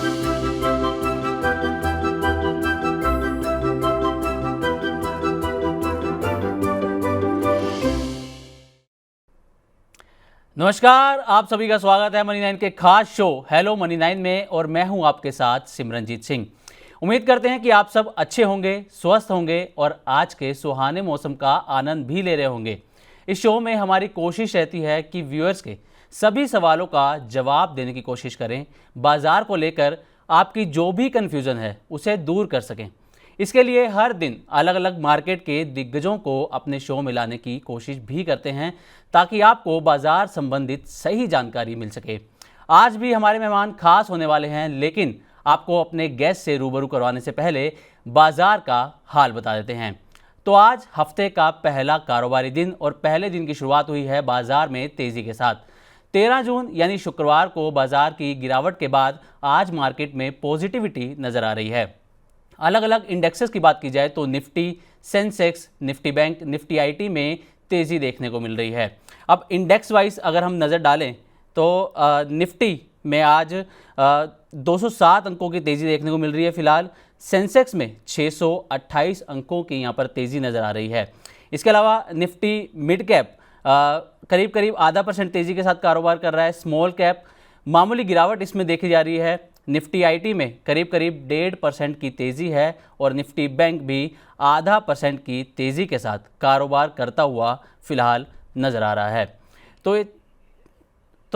नमस्कार, आप सभी का स्वागत है मनी 9 के खास शो हेलो मनी 9 में और मैं हूं आपके साथ सिमरनजीत सिंह। उम्मीद करते हैं कि आप सब अच्छे होंगे, स्वस्थ होंगे और आज के सुहाने मौसम का आनंद भी ले रहे होंगे। इस शो में हमारी कोशिश रहती है कि व्यूअर्स के सभी सवालों का जवाब देने की कोशिश करें, बाजार को लेकर आपकी जो भी कन्फ्यूज़न है उसे दूर कर सकें। इसके लिए हर दिन अलग अलग मार्केट के दिग्गजों को अपने शो में लाने की कोशिश भी करते हैं ताकि आपको बाजार संबंधित सही जानकारी मिल सके। आज भी हमारे मेहमान खास होने वाले हैं, लेकिन आपको अपने गेस्ट से रूबरू करवाने से पहले बाजार का हाल बता देते हैं। तो आज हफ्ते का पहला कारोबारी दिन और पहले दिन की शुरुआत हुई है बाजार में तेजी के साथ। 13 जून यानी शुक्रवार को बाजार की गिरावट के बाद आज मार्केट में पॉजिटिविटी नजर आ रही है। अलग अलग इंडेक्सेस की बात की जाए तो Nifty, Sensex, Nifty bank, Nifty IT में तेज़ी देखने को मिल रही है। अब इंडेक्स वाइज अगर हम नज़र डालें तो निफ्टी में आज 207 अंकों की तेज़ी देखने को मिल रही है। फिलहाल सेंसेक्स में 628 अंकों की यहाँ पर तेज़ी नज़र आ रही है। इसके अलावा निफ्टी मिड कैप करीब करीब आधा % तेज़ी के साथ कारोबार कर रहा है। स्मॉल कैप मामूली गिरावट इसमें देखी जा रही है। निफ्टी आईटी में करीब करीब 1.5% की तेज़ी है और निफ्टी बैंक भी आधा % की तेज़ी के साथ कारोबार करता हुआ फिलहाल नज़र आ रहा है। तो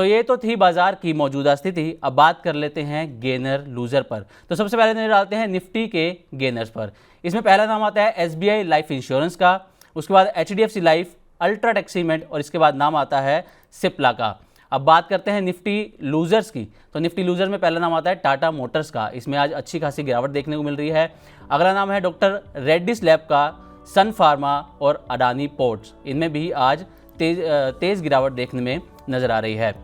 ये तो थी बाजार की मौजूदा स्थिति। अब बात कर लेते हैं गेनर लूज़र पर। तो सबसे पहले नजर डालते हैं निफ्टी के गेनर्स पर। इसमें पहला नाम आता है एसबीआई लाइफ इंश्योरेंस का, उसके बाद एचडीएफसी लाइफ, अल्ट्राटेक सीमेंट और इसके बाद नाम आता है सिप्ला का। अब बात करते हैं निफ्टी लूजर्स की। तो निफ्टी लूजर्स में पहला नाम आता है टाटा मोटर्स का। इसमें आज अच्छी खासी गिरावट देखने को मिल रही है। अगला नाम है डॉक्टर रेड्डीज लैब का, सन फार्मा और अडानी पोर्ट्स। इनमें भी आज तेज़ गिरावट देखने में नज़र आ रही है।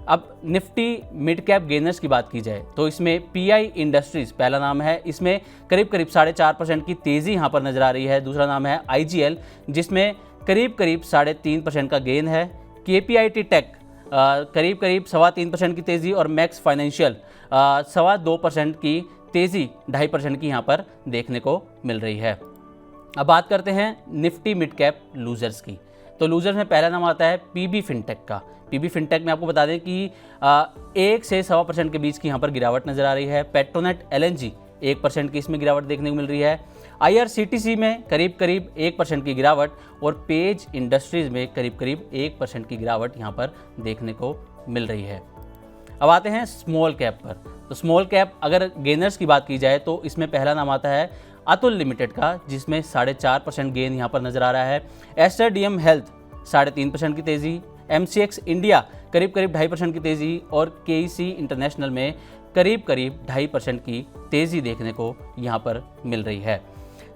अब निफ्टी मिड कैप गेनर्स की बात की जाए तो इसमें पीआई इंडस्ट्रीज पहला नाम है। इसमें करीब करीब 4.5% की तेज़ी यहाँ पर नज़र आ रही है। दूसरा नाम है आईजीएल जिसमें करीब करीब 3.5% का गेन है। केपीआईटी टेक करीब करीब 3.25% की तेज़ी और मैक्स फाइनेंशियल 2.25% की तेज़ी 2.5% की यहाँ पर देखने को मिल रही है। अब बात करते हैं निफ्टी मिड कैप लूजर्स की। तो लूजर्स में पहला नाम आता है पीबी फिनटेक का। पीबी फिनटेक में आपको बता दें कि 1 से 1.25% के बीच की यहाँ पर गिरावट नज़र आ रही है। पेट्रोनेट एलएनजी 1% की इसमें गिरावट देखने को मिल रही है। आईआरसीटीसी में करीब करीब 1% की गिरावट और पेज इंडस्ट्रीज़ में करीब करीब 1% की गिरावट यहाँ पर देखने को मिल रही है। अब आते हैं स्मॉल कैप पर। तो स्मॉल कैप अगर गेनर्स की बात की जाए तो इसमें पहला नाम आता है अतुल लिमिटेड का जिसमें 4.5% गेन यहाँ पर नज़र आ रहा है। एस्टर डीएम हेल्थ 3.5% की तेज़ी, एमसीएक्स इंडिया करीब करीब 2.5% की तेज़ी और केईसी इंटरनेशनल में करीब करीब 2.5% की तेज़ी देखने को यहाँ पर मिल रही है।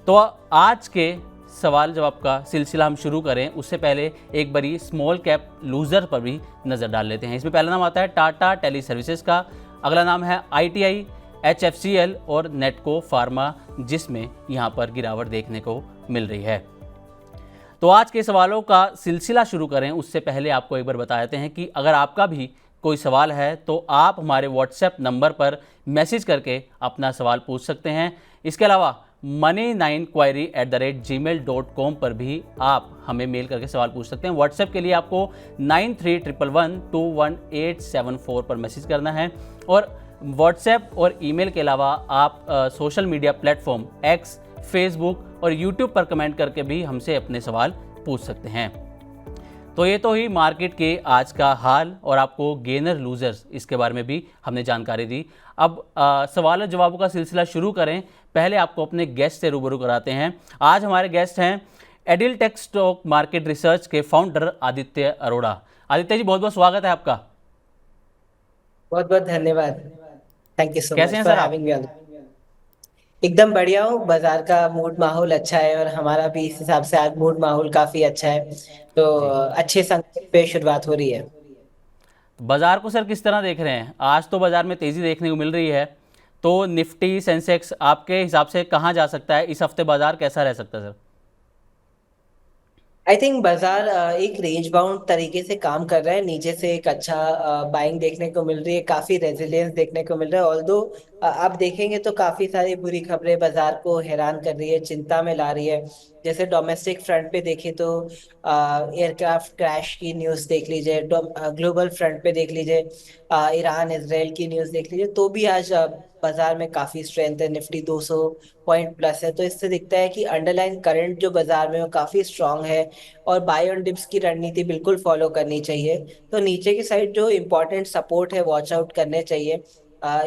तो आज के सवाल जवाब का सिलसिला हम शुरू करें उससे पहले एक बारी स्मॉल कैप लूज़र पर भी नज़र डाल लेते हैं। इसमें पहला नाम आता है टाटा टेली सर्विसेज का, अगला नाम है आईटीआई, एचएफसीएल और नेटको फार्मा जिसमें यहाँ पर गिरावट देखने को मिल रही है। तो आज के सवालों का सिलसिला शुरू करें उससे पहले आपको एक बार बता देते हैं कि अगर आपका भी कोई सवाल है तो आप हमारे व्हाट्सएप नंबर पर मैसेज करके अपना सवाल पूछ सकते हैं। इसके अलावा money9query@gmail.com पर भी आप हमें मेल करके सवाल पूछ सकते हैं। व्हाट्सएप के लिए आपको 9311121874 पर मैसेज करना है और व्हाट्सएप और ईमेल के अलावा आप social media platform x, Facebook और यूट्यूब पर कमेंट करके भी हमसे अपने सवाल पूछ सकते हैं। तो ये तो ही मार्केट के आज का हाल और आपको गेनर लूजर्स इसके बारे में भी हमने जानकारी दी। अब सवाल और जवाबों का सिलसिला शुरू करें। पहले आपको अपने गेस्ट से रूबरू कराते हैं। आज हमारे गेस्ट हैं एडिलटेक स्टॉक मार्केट रिसर्च के फाउंडर आदित्य अरोड़ा। आदित्य जी बहुत बहुत स्वागत है आपका। बहुत बहुत धन्यवाद। थैंक यू सो कैसे मच हैं फॉर सर आप? Having me on. एकदम बढ़िया हूँ। बाजार का मूड माहौल अच्छा है और हमारा भी इस हिसाब से आज मूड माहौल काफी अच्छा है। तो जी, अच्छे संकेत पे शुरुआत हो रही है। बाजार को सर किस तरह देख रहे हैं? आज तो बाजार में तेज़ी देखने को मिल रही है, तो निफ्टी सेंसेक्स आपके हिसाब से कहाँ जा सकता है? इस हफ्ते बाजार कैसा रह सकता है सर? आई थिंक बाजार एक रेंज बाउंड तरीके से काम कर रहा है। नीचे से एक अच्छा बाइंग देखने को मिल रही है, काफी रेजिलियंस देखने को मिल रहा है। ऑल्दो आप देखेंगे तो काफी सारी बुरी खबरें बाजार को हैरान कर रही है, चिंता में ला रही है। जैसे डोमेस्टिक फ्रंट पे देखें तो एयरक्राफ्ट क्रैश की न्यूज देख लीजिए, ग्लोबल फ्रंट पे देख लीजिए, ईरान इसराइल की न्यूज देख लीजिए, तो भी आज बाजार में काफी स्ट्रेंथ है। निफ्टी 200 पॉइंट प्लस है, तो इससे दिखता है कि अंडरलाइन करंट जो बाजार में वो काफी स्ट्रांग है। और बाय ऑन डिप्स की रणनीति बिल्कुल फॉलो करनी चाहिए। तो नीचे की साइड जो इंपॉर्टेंट सपोर्ट है वॉच आउट करने चाहिए।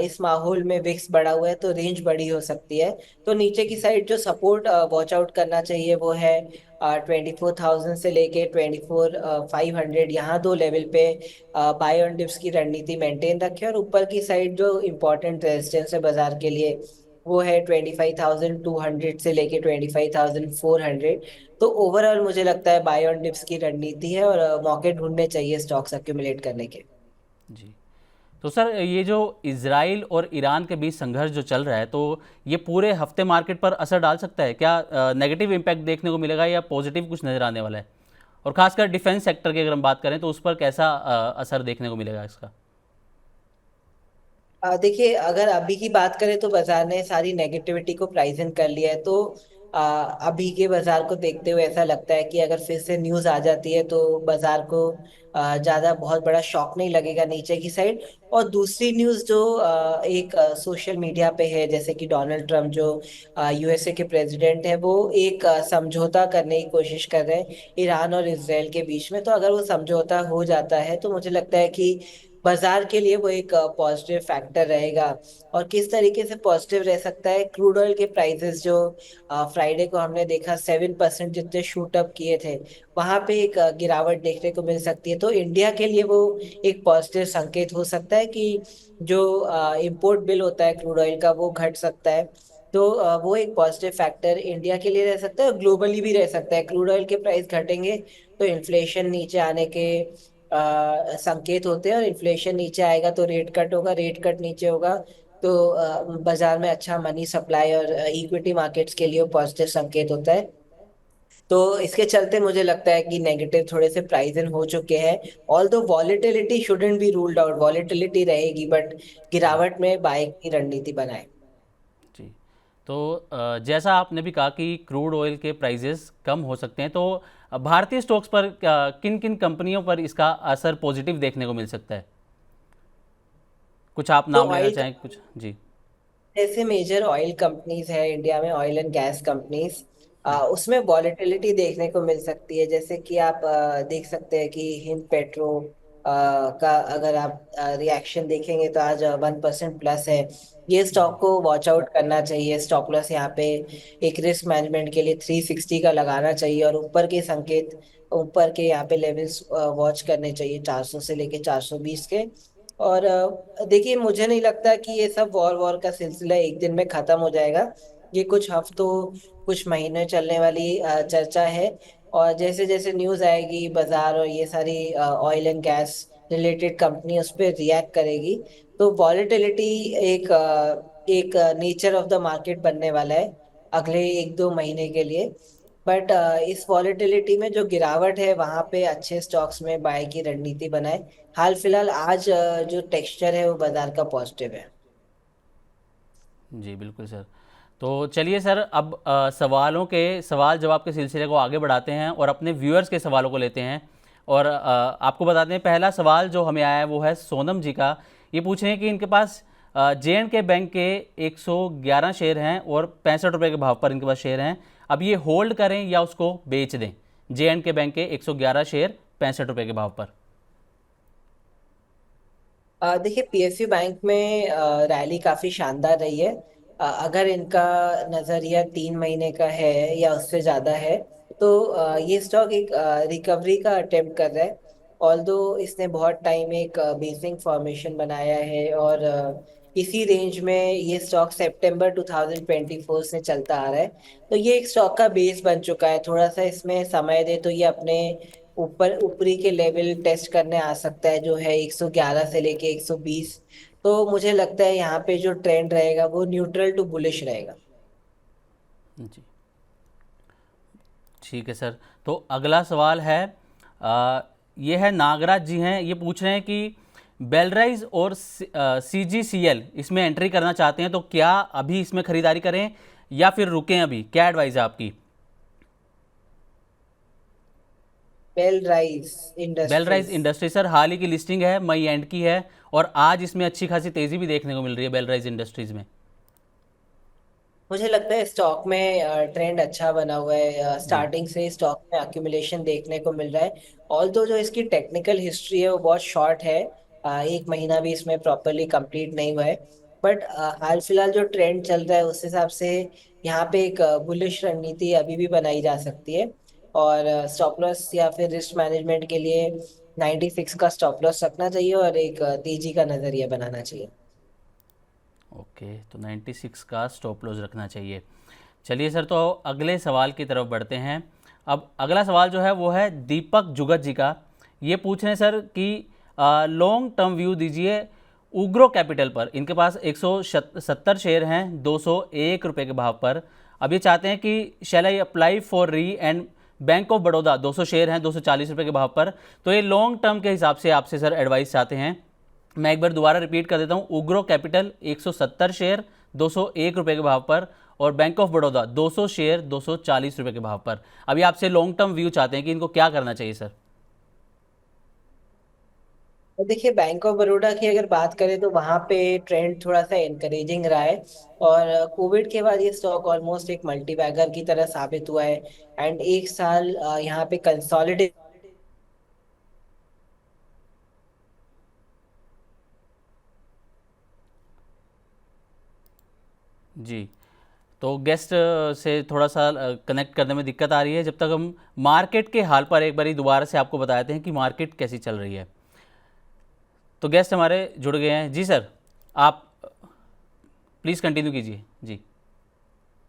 इस माहौल में विक्स बढ़ा हुआ है तो रेंज बड़ी हो सकती है। तो नीचे की साइड जो सपोर्ट वॉच आउट करना चाहिए वो है 24,000 से लेके 24,500, यहाँ दो लेवल पे बाय ऑन डिप्स की रणनीति मेंटेन रखें। और ऊपर की साइड जो इम्पोर्टेंट रेजिस्टेंस है बाजार के लिए वो है 25,200 से लेके 25,400। तो ओवरऑल मुझे लगता है बाय ऑन डिप्स की रणनीति है और मौके ढूंढने चाहिए स्टॉक्स एक्यूमुलेट करने के। जी। तो सर ये जो इजराइल और ईरान के बीच संघर्ष जो चल रहा है, तो ये पूरे हफ्ते मार्केट पर असर डाल सकता है क्या? नेगेटिव इम्पैक्ट देखने को मिलेगा या पॉजिटिव कुछ नज़र आने वाला है? और खासकर डिफेंस सेक्टर की अगर हम बात करें तो उस पर कैसा असर देखने को मिलेगा इसका? देखिए, अगर अभी की बात करें तो बाजार ने सारी नेगेटिविटी को प्राइस इन कर लिया है। तो अभी के बाजार को देखते हुए ऐसा लगता है कि अगर फिर से न्यूज आ जाती है तो बाजार को ज्यादा बहुत बड़ा शॉक नहीं लगेगा नीचे की साइड। और दूसरी न्यूज जो एक सोशल मीडिया पे है, जैसे कि डोनाल्ड ट्रम्प जो यूएसए के प्रेसिडेंट है, वो एक समझौता करने की कोशिश कर रहे हैं ईरान और इसराइल के बीच में। तो अगर वो समझौता हो जाता है तो मुझे लगता है कि बाजार के लिए वो एक पॉजिटिव फैक्टर रहेगा। और किस तरीके से पॉजिटिव रह सकता है, क्रूड ऑयल के प्राइसेस जो फ्राइडे को हमने देखा 7% जितने शूट अप किए थे, वहां पे एक गिरावट देखने को मिल सकती है। तो इंडिया के लिए वो एक पॉजिटिव संकेत हो सकता है कि जो इम्पोर्ट बिल होता है क्रूड ऑयल का वो घट सकता है। तो वो एक पॉजिटिव फैक्टर इंडिया के लिए रह सकता है और ग्लोबली भी रह सकता है। क्रूड ऑयल के प्राइस घटेंगे तो इन्फ्लेशन नीचे आने के संकेत होते हैं, और इन्फ्लेशन नीचे आएगा तो रेट कट होगा, रेट कट नीचे होगा तो बाजार में अच्छा मनी सप्लाई और इक्विटी मार्केट्स के लिए पॉजिटिव संकेत होता है। तो इसके चलते मुझे लगता है कि नेगेटिव थोड़े से प्राइस इन हो चुके हैं। ऑल दो volatility shouldn't be ruled out, volatility रहेगी बट जी। गिरावट में बाय की रणनीति बनाए। जी। तो जैसा आपने भी कहा कि क्रूड ऑयल के प्राइजेस कम हो सकते हैं, तो भारतीय स्टॉक्स पर किन किन कंपनियों पर इसका असर पॉजिटिव देखने को मिल सकता है? कुछ आप तो नाम लेना ऑयल, चाहें कुछ? जी। जैसे मेजर ऑयल कंपनीज है इंडिया में, ऑयल एंड गैस कंपनीज, जी। उसमें वॉलेटिलिटी देखने को मिल सकती है। जैसे कि आप देख सकते हैं कि हिंद पेट्रो का अगर आप रिएक्शन देखेंगे तो आज 1% प्लस है। ये स्टॉक को वॉच आउट करना चाहिए। स्टॉप लॉस यहाँ पे एक रिस्क मैनेजमेंट के लिए 360 का लगाना चाहिए, और ऊपर के संकेत, ऊपर के यहाँ पे लेवल्स वॉच करने चाहिए 400 से लेके 420 के। और देखिए, मुझे नहीं लगता कि ये सब वॉर वॉर का सिलसिला एक दिन में खत्म हो जाएगा। ये कुछ हफ्तों, कुछ महीने चलने वाली चर्चा है। और जैसे जैसे न्यूज आएगी बाजार और ये सारी oil and gas related company उस पर रिएक्ट करेगी। तो वॉलेटिलिटी एक नेचर ऑफ द मार्केट बनने वाला है अगले एक दो महीने के लिए। बट इस वॉलेटिलिटी में जो गिरावट है वहां पे अच्छे स्टॉक्स में बाय की रणनीति बनाए। हाल फिलहाल आज जो टेक्सचर है वो बाजार का पॉजिटिव है। जी बिल्कुल सर। तो चलिए सर, अब सवालों के सवाल जवाब के सिलसिले को आगे बढ़ाते हैं और अपने व्यूअर्स के सवालों को लेते हैं। और आपको बताते हैं, पहला सवाल जो हमें आया है वो है सोनम जी का। ये पूछ रहे हैं कि इनके पास J&K बैंक के 111 शेयर हैं और 65 रुपये के भाव पर इनके पास शेयर हैं। अब ये होल्ड करें या उसको बेच दें? J&K बैंक के 111 शेयर 65 रुपये के भाव पर। देखिए, पीएसयू बैंक में रैली काफी शानदार रही है। अगर इनका नजरिया 3 महीने का है या उससे ज्यादा है तो ये स्टॉक एक रिकवरी का अटेम्प्ट कर रहा है। ऑल्दो इसने बहुत टाइम एक बेसिक फॉर्मेशन बनाया है, और इसी रेंज में ये स्टॉक सितंबर 2024 से चलता आ रहा है। तो ये एक स्टॉक का बेस बन चुका है। थोड़ा सा इसमें समय दे तो ये अपने ऊपरी के लेवल टेस्ट करने आ सकता है, जो है 111 से लेके 120। तो मुझे लगता है यहाँ पे जो ट्रेंड रहेगा वो न्यूट्रल टू बुलिश रहेगा। जी। ठीक है सर। तो अगला सवाल है, ये है नागराज जी हैं, ये पूछ रहे हैं कि बेलराइज और CGCL इसमें एंट्री करना चाहते हैं, तो क्या अभी इसमें खरीदारी करें या फिर रुकें? अभी क्या एडवाइस है आपकी? Belrise Belrise industries. Industry sir, हाल ही की लिस्टिंग है, मई एंड की है, और आज इसमें अच्छी खासी तेज़ी भी देखने को मिल रही है बेलराइज इंडस्ट्रीज़ में। मुझे लगता है स्टॉक में ट्रेंड अच्छा बना हुआ है, जी स्टार्टिंग से स्टॉक में अक्यूमुलेशन देखने को मिल रहा है। ऑल्दो जो इसकी टेक्निकल हिस्ट्री है वो बहुत शॉर्ट है, एक महीना भी इसमें प्रॉपरली कंप्लीट नहीं हुआ है। बट हाल फिलहाल जो ट्रेंड चल रहा है उस हिसाब से यहाँ पे एक बुलिश रणनीति अभी भी बनाई जा सकती है। और स्टॉप लॉस या फिर रिस्क मैनेजमेंट के लिए 96 का स्टॉप लॉस रखना चाहिए और एक तेजी का नजरिया बनाना चाहिए। ओके, तो 96 का स्टॉप लॉस रखना चाहिए। चलिए सर, तो अगले सवाल की तरफ बढ़ते हैं। अब अगला सवाल जो है वो है दीपक जुगत जी का। ये पूछ रहे हैं सर कि लॉन्ग टर्म व्यू दीजिए उग्रो कैपिटल पर। इनके पास 170 शेयर हैं 201 रुपये के भाव पर। अब ये चाहते हैं कि शैल आई अप्लाई फॉर री and Bank of Baroda 200 share हैं 240 रुपये के भाव पर। तो ये लॉन्ग टर्म के हिसाब से आपसे सर एडवाइस चाहते हैं। मैं एक बार दोबारा रिपीट कर देता हूँ, उग्रो कैपिटल 170 शेयर 201 रुपये के भाव पर, और बैंक ऑफ बड़ौदा 200 शेयर 240 रुपये के भाव पर। अभी आपसे लॉन्ग टर्म व्यू चाहते हैं कि इनको क्या करना चाहिए सर? तो देखिए बैंक ऑफ बड़ौदा की अगर बात करें तो वहां पे ट्रेंड थोड़ा सा इनकरेजिंग रहा है। और कोविड के बाद ये स्टॉक ऑलमोस्ट एक मल्टीबैगर की तरह साबित हुआ है। एंड एक साल यहाँ पे कंसोलिडेट। जी, तो गेस्ट से थोड़ा सा कनेक्ट करने में दिक्कत आ रही है। जब तक हम मार्केट के हाल पर एक बारी दोबारा से आपको बताते हैं कि मार्केट कैसी चल रही है। तो गेस्ट हमारे जुड़ गए हैं। जी सर, आप प्लीज़ कंटिन्यू कीजिए। जी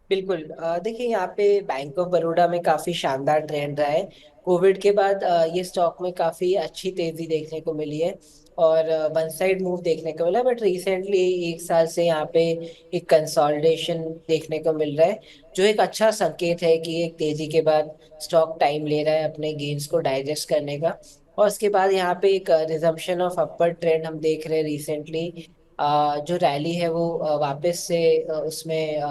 बिल्कुल, देखिए यहाँ पे बैंक ऑफ बड़ौदा में काफी शानदार ट्रेंड रहा है। कोविड के बाद ये स्टॉक में काफी अच्छी तेजी देखने को मिली है और वन साइड मूव देखने को मिला। बट रिसेंटली एक साल से यहाँ पे एक कंसोलिडेशन देखने को मिल रहा है, जो एक अच्छा संकेत है कि एक तेजी के बाद स्टॉक टाइम ले रहा है अपने गेन्स को डाइजेस्ट करने का। और उसके बाद यहाँ पे एक रिजम्पशन ऑफ अपर ट्रेंड हम देख रहे हैं रिसेंटली। जो रैली है वो वापस से उसमें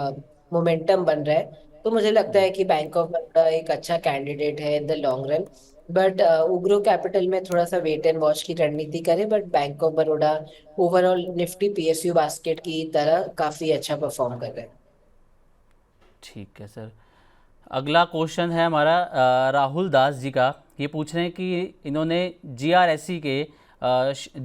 मोमेंटम बन रहा है। तो मुझे लगता जी है कि बैंक ऑफ बड़ौदा एक अच्छा कैंडिडेट है in the long run. But Ugro Capital में थोड़ा सा वेट एंड वॉच की रणनीति करें। But Bank of Baroda overall Nifty PSU basket की तरह काफी अच्छा परफॉर्म कर रहे हैं। ठीक है सर। अगला क्वेश्चन है हमारा राहुल दास जी का। ये पूछ रहे हैं कि इन्होंने GRSE के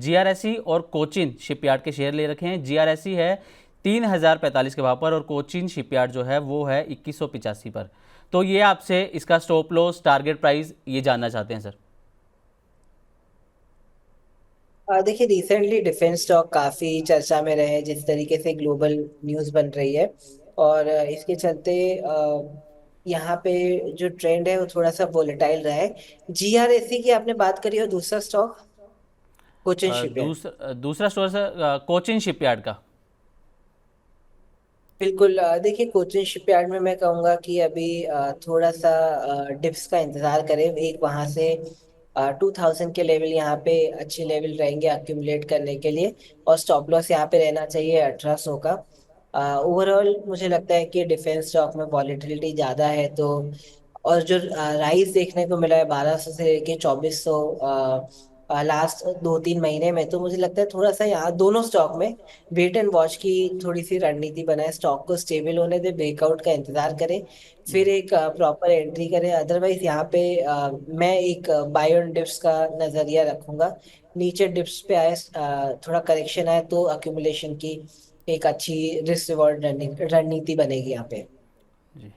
GRSE और कोचिन शिपयार्ड के शेयर ले रखे हैं। GRSE है 3045 के भाव पर, और कोचिन शिपयार्ड जो है वो है 2185 पर। तो ये आपसे इसका स्टॉप लॉस टारगेट प्राइस ये जानना चाहते हैं सर। देखिए रिसेंटली डिफेंस स्टॉक काफी चर्चा में रहे हैं जिस तरीके से ग्लोबल न्यूज बन रही है। और इसके चलते यहाँ पे जो ट्रेंड है वो थोड़ा सा वोलेटाइल रहा है। GRSE की आपने बात करी और दूसरा स्टॉक कोचिन शिपयार्ड। दूसरा स्टोर सर कोचिन शिपयार्ड का। बिल्कुल, देखिए कोचिन शिपयार्ड में मैं कहूँगा कि अभी थोड़ा सा डिप्स का इंतजार करें। एक वहां से 2000 के लेवल यहाँ पे अच्छे लेवल रहेंगे अक्यूमुलेट करने के लिए। और स्टॉप लॉस यहाँ पे रहना चाहिए 1800 का। ओवरऑल मुझे लगता है कि डिफेंस स्टॉक में वॉलेटिलिटी ज़्यादा है, तो और जो राइज देखने को मिला है 1200 से लेके 2400 लास्ट 2-3 महीने में, तो मुझे लगता है थोड़ा सा यहाँ दोनों स्टॉक में वेट एंड वॉच की थोड़ी सी रणनीति बनाए। स्टॉक को स्टेबल होने दे, ब्रेकआउट का इंतजार करें, फिर जी एक प्रॉपर एंट्री करें। अदरवाइज यहाँ पे मैं एक बाय ऑन डिप्स का नजरिया रखूंगा। नीचे डिप्स पे आए, थोड़ा करेक्शन आए तो अक्यूमुलेशन की एक अच्छी रिस्क रिवॉर्ड रणनीति बनेगी यहाँ पे। जी।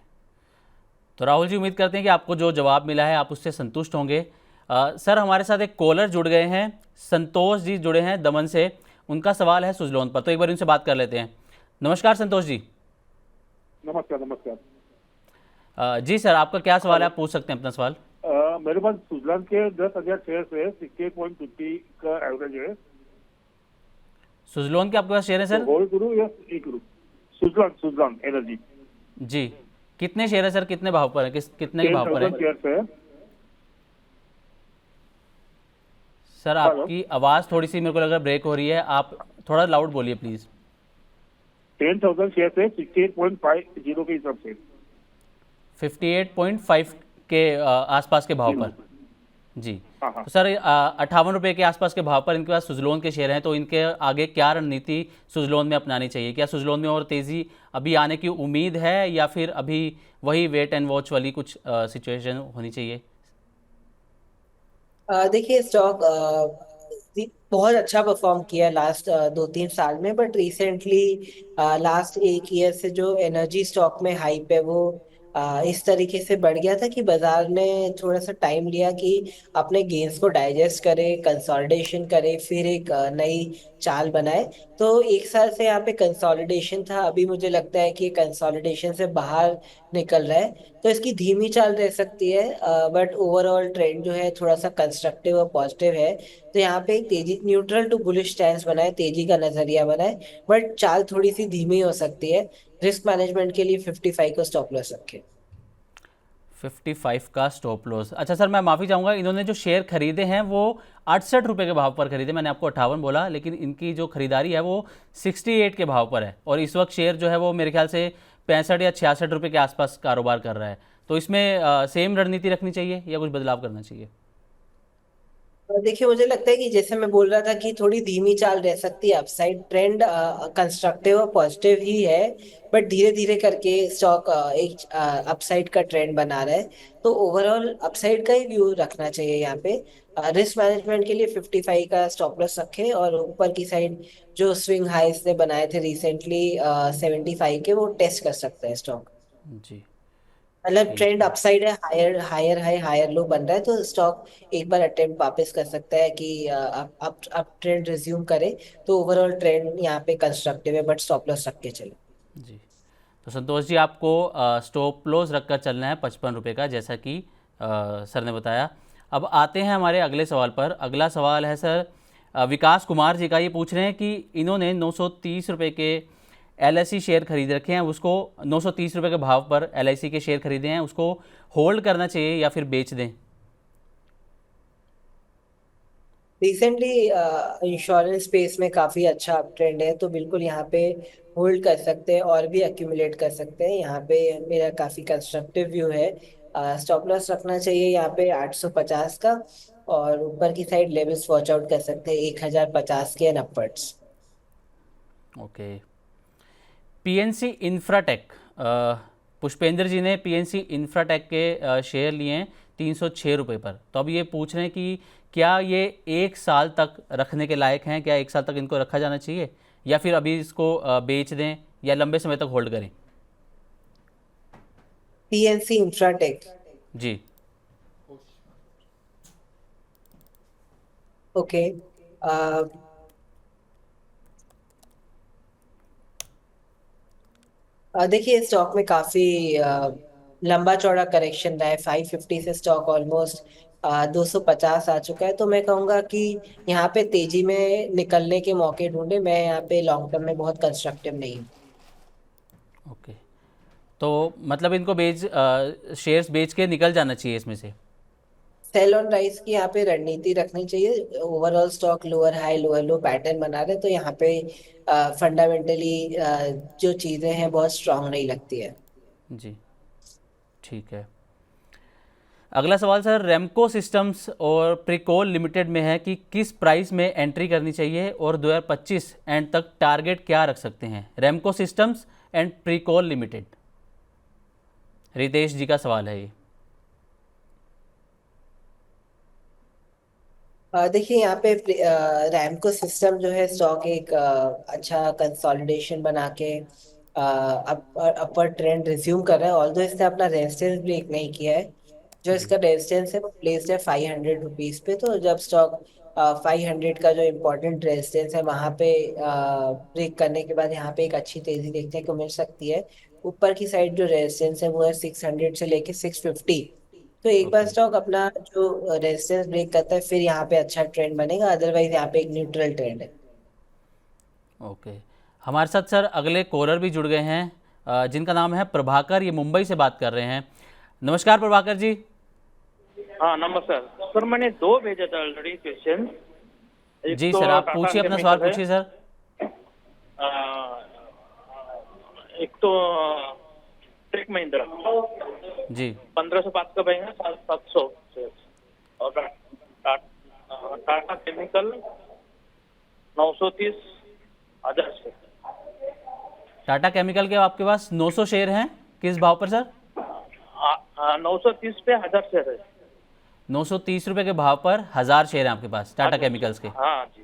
तो राहुल जी, उम्मीद करते हैं कि आपको जो जवाब मिला है आप उससे संतुष्ट होंगे। सर, हमारे साथ एक कॉलर जुड़ गए हैं, संतोष जी जुड़े हैं दमन से। उनका सवाल है सुजलोन पर, तो एक बार उनसे बात कर लेते हैं। नमस्कार संतोष जी। नमस्कार नमस्कार। जी सर, आपका क्या सवाल है, हेलो। आप पूछ सकते हैं अपना सवाल। मेरे पास सुजलान के 10,000 शेयर है, 68.50 का एवरेज है। सुजलोन के आपके पास शेयर है तो सर? होल्ड करूँ या ई करूँ? सुजलान सुजलान एनर्जी। जी कितने शेयर है सर, कितने भाव पर है, कितने के भाव पर 10,000 है? शेयर्स है। सर हेलो, आपकी आवाज़ थोड़ी सी मेरे को लग रहा है ब्रेक हो रही है, आप थोड़ा लाउड बोलिए प्लीज़। 10,000 शेयर्स है 68.50 के हिसाब से। 58.5 के आसपास के भाव पर। जी। हाँ हाँ। तो सर 58 रुपये के आसपास के भाव पर इनके पास सुजलोन के शेयर हैं, तो इनके आगे क्या रणनीति सुजलोन में अपनानी चाहिए? क्या सुजलोन में और तेज़ी अभी आने की उम्मीद है, या फिर अभी वही वेट एंड वॉच वाली कुछ सिचुएशन होनी चाहिए? देखिए स्टॉक बहुत अच्छा परफॉर्म किया लास्ट 2-3 साल में, बट रिसेंटली लास्ट एक ईयर से जो एनर्जी स्टॉक में हाइप है वो इस तरीके से बढ़ गया था कि बाजार ने थोड़ा सा टाइम लिया कि अपने गेन्स को डाइजेस्ट करे, कंसोलिडेशन करे, फिर एक नई चाल बनाए। तो 1 साल से यहाँ पे कंसोलिडेशन था, अभी मुझे लगता है कि कंसोलिडेशन से बाहर निकल रहा है। तो इसकी धीमी चाल रह सकती है, बट ओवरऑल ट्रेंड जो है थोड़ा सा कंस्ट्रक्टिव और पॉजिटिव है। तो यहाँ पे एक तेजी, न्यूट्रल टू बुलिश स्टैंस बनाए, तेजी का नजरिया बनाए, बट चाल थोड़ी सी धीमी हो सकती है। रिस्क मैनेजमेंट के लिए 55 को स्टॉप लॉस रखें। 55 का स्टॉप लॉस। अच्छा सर, मैं माफ़ी चाहूँगा, इन्होंने जो शेयर खरीदे हैं वो 68 रुपये के भाव पर खरीदे। मैंने आपको 58 बोला, लेकिन इनकी जो खरीदारी है वो 68 के भाव पर है, और इस वक्त शेयर जो है वो मेरे ख्याल से 65 या 66 रुपये के आसपास कारोबार कर रहा है। तो इसमें सेम रणनीति रखनी चाहिए या कुछ बदलाव करना चाहिए? देखिए मुझे लगता है कि जैसे मैं बोल रहा था कि थोड़ी धीमी चाल रह सकती है, अपसाइड ट्रेंड कंस्ट्रक्टिव और पॉजिटिव ही है, बट धीरे धीरे करके स्टॉक एक अपसाइड का ट्रेंड बना रहा है। तो ओवरऑल अपसाइड का ही व्यू रखना चाहिए यहाँ पे। रिस्क मैनेजमेंट के लिए 55 का स्टॉप लॉस रखें, और ऊपर की साइड जो स्विंग हाइस ने बनाए थे रिसेंटली 75 के, वो टेस्ट कर सकते हैं स्टॉक। जी। मतलब ठीक ट्रेंड है। अपसाइड है, higher higher high higher low बन रहा है, तो स्टॉक एक बार अटेम्प्ट वापस कर सकता है कि अप ट्रेंड रिज्यूम करे। तो ओवरऑल ट्रेंड यहाँ पे कंस्ट्रक्टिव है, बट स्टॉप लॉस रख के चले। जी। तो संतोष जी, आपको स्टॉप लॉस रखकर चलना है 55 रुपये का, जैसा कि सर ने बताया। अब आते हैं हमारे अगले सवाल पर। अगला सवाल है सर विकास कुमार जी का। ये पूछ रहे हैं कि इन्होंने 930 रुपये के LIC शेयर खरीद रखे हैं, उसको 930 रुपये के भाव पर LIC के शेयर खरीदे हैं, उसको होल्ड करना चाहिए या फिर बेच दें? रिसेंटली इंश्योरेंस स्पेस में काफी अच्छा अप ट्रेंड है, तो बिल्कुल यहाँ पे होल्ड कर सकते हैं और भी एक्यूमुलेट कर सकते हैं। यहाँ पे मेरा काफी कंस्ट्रक्टिव व्यू है। स्टॉप लॉस रखना चाहिए यहाँ पे 850 का, और ऊपर की साइड लेवल्स वॉच आउट कर सकते हैं 1050 के and upwards. Okay. PNC Infratech, Pushpendra ji ने PNC इंफ्राटेक के शेयर लिए हैं 306 रुपये पर। तो अब ये पूछ रहे हैं कि क्या ये 1 साल तक रखने के लायक हैं? क्या 1 साल तक इनको रखा जाना चाहिए, या फिर अभी इसको बेच दें, या लंबे समय तक होल्ड करें? PNC Infratech. जी। ओके। देखिए स्टॉक में काफी लंबा चौड़ा करेक्शन रहा है। 550 से स्टॉक ऑलमोस्ट 250 आ चुका है, तो मैं कहूंगा कि यहाँ पे तेजी में निकलने के मौके ढूंढे। मैं यहाँ पे लॉन्ग टर्म में बहुत कंस्ट्रक्टिव नहीं हूँ। ओके। तो मतलब इनको शेयर्स बेच के निकल जाना चाहिए इसमें से? सेल ऑन राइज की यहाँ पे रणनीति रखनी चाहिए। Overall stock lower high lower लो पैटर्न बना रहे, तो यहाँ पे फंडामेंटली जो चीजें हैं बहुत स्ट्रांग नहीं लगती है। जी। ठीक है। अगला सवाल सर रेमको सिस्टम्स और प्रिकोल लिमिटेड में है कि किस प्राइस में एंट्री करनी चाहिए, और 2025 एंड तक टारगेट क्या रख सकते हैं? रेमको सिस्टम्स एंड प्रिकोल लिमिटेड, रितेश जी का सवाल है ये। देखिए यहाँ पे रैमको सिस्टम जो है स्टॉक एक अच्छा कंसोलिडेशन बना के अपर ट्रेंड रिज्यूम कर रहा है। ऑल्दो इसने अपना रेजिस्टेंस ब्रेक नहीं किया है। जो जी। इसका रेजिस्टेंस है वो प्लेस्ड है 500 रुपीज पे। तो जब स्टॉक 500 का जो इम्पोर्टेंट रेजिस्टेंस है वहां पे ब्रेक करने के बाद यहाँ पे एक अच्छी तेजी देखने को मिल सकती है। ऊपर की साइड जो रेजिस्टेंस है वो है 600 से लेके 650। तो एक बार ओके। स्टॉक अपना जो रेजिस्टेंस ब्रेक करता है फिर यहाँ पे अच्छा ट्रेंड बनेगा, अदरवाइज यहाँ पे एक न्यूट्रल ट्रेंड है। ओके। हमारे साथ सर अगले कॉलर भी जुड़ गए हैं। जिनका नाम है प्रभाकर, ये मुंबई से बात कर रहे हैं। नमस्कार प्रभाकर जी। हाँ नमस्कार सर, मैंने 2 भेजा था ऑलरेडी क्वेश्चन। एक जी तो सर, आप टाटा पूछिए अपना सवाल, केमिकल है, पूछिए सर। एक तो टेक महिंद्रा जी 1505 का बनेगा 700 और टाटा केमिकल 930,000 से। टाटा केमिकल के आपके पास 900 शेयर हैं, किस भाव पर सर? 930 पे 1000 शेयर है। 930 रुपये के भाव पर 1000 शेयर हैं आपके पास टाटा केमिकल्स के। हाँ जी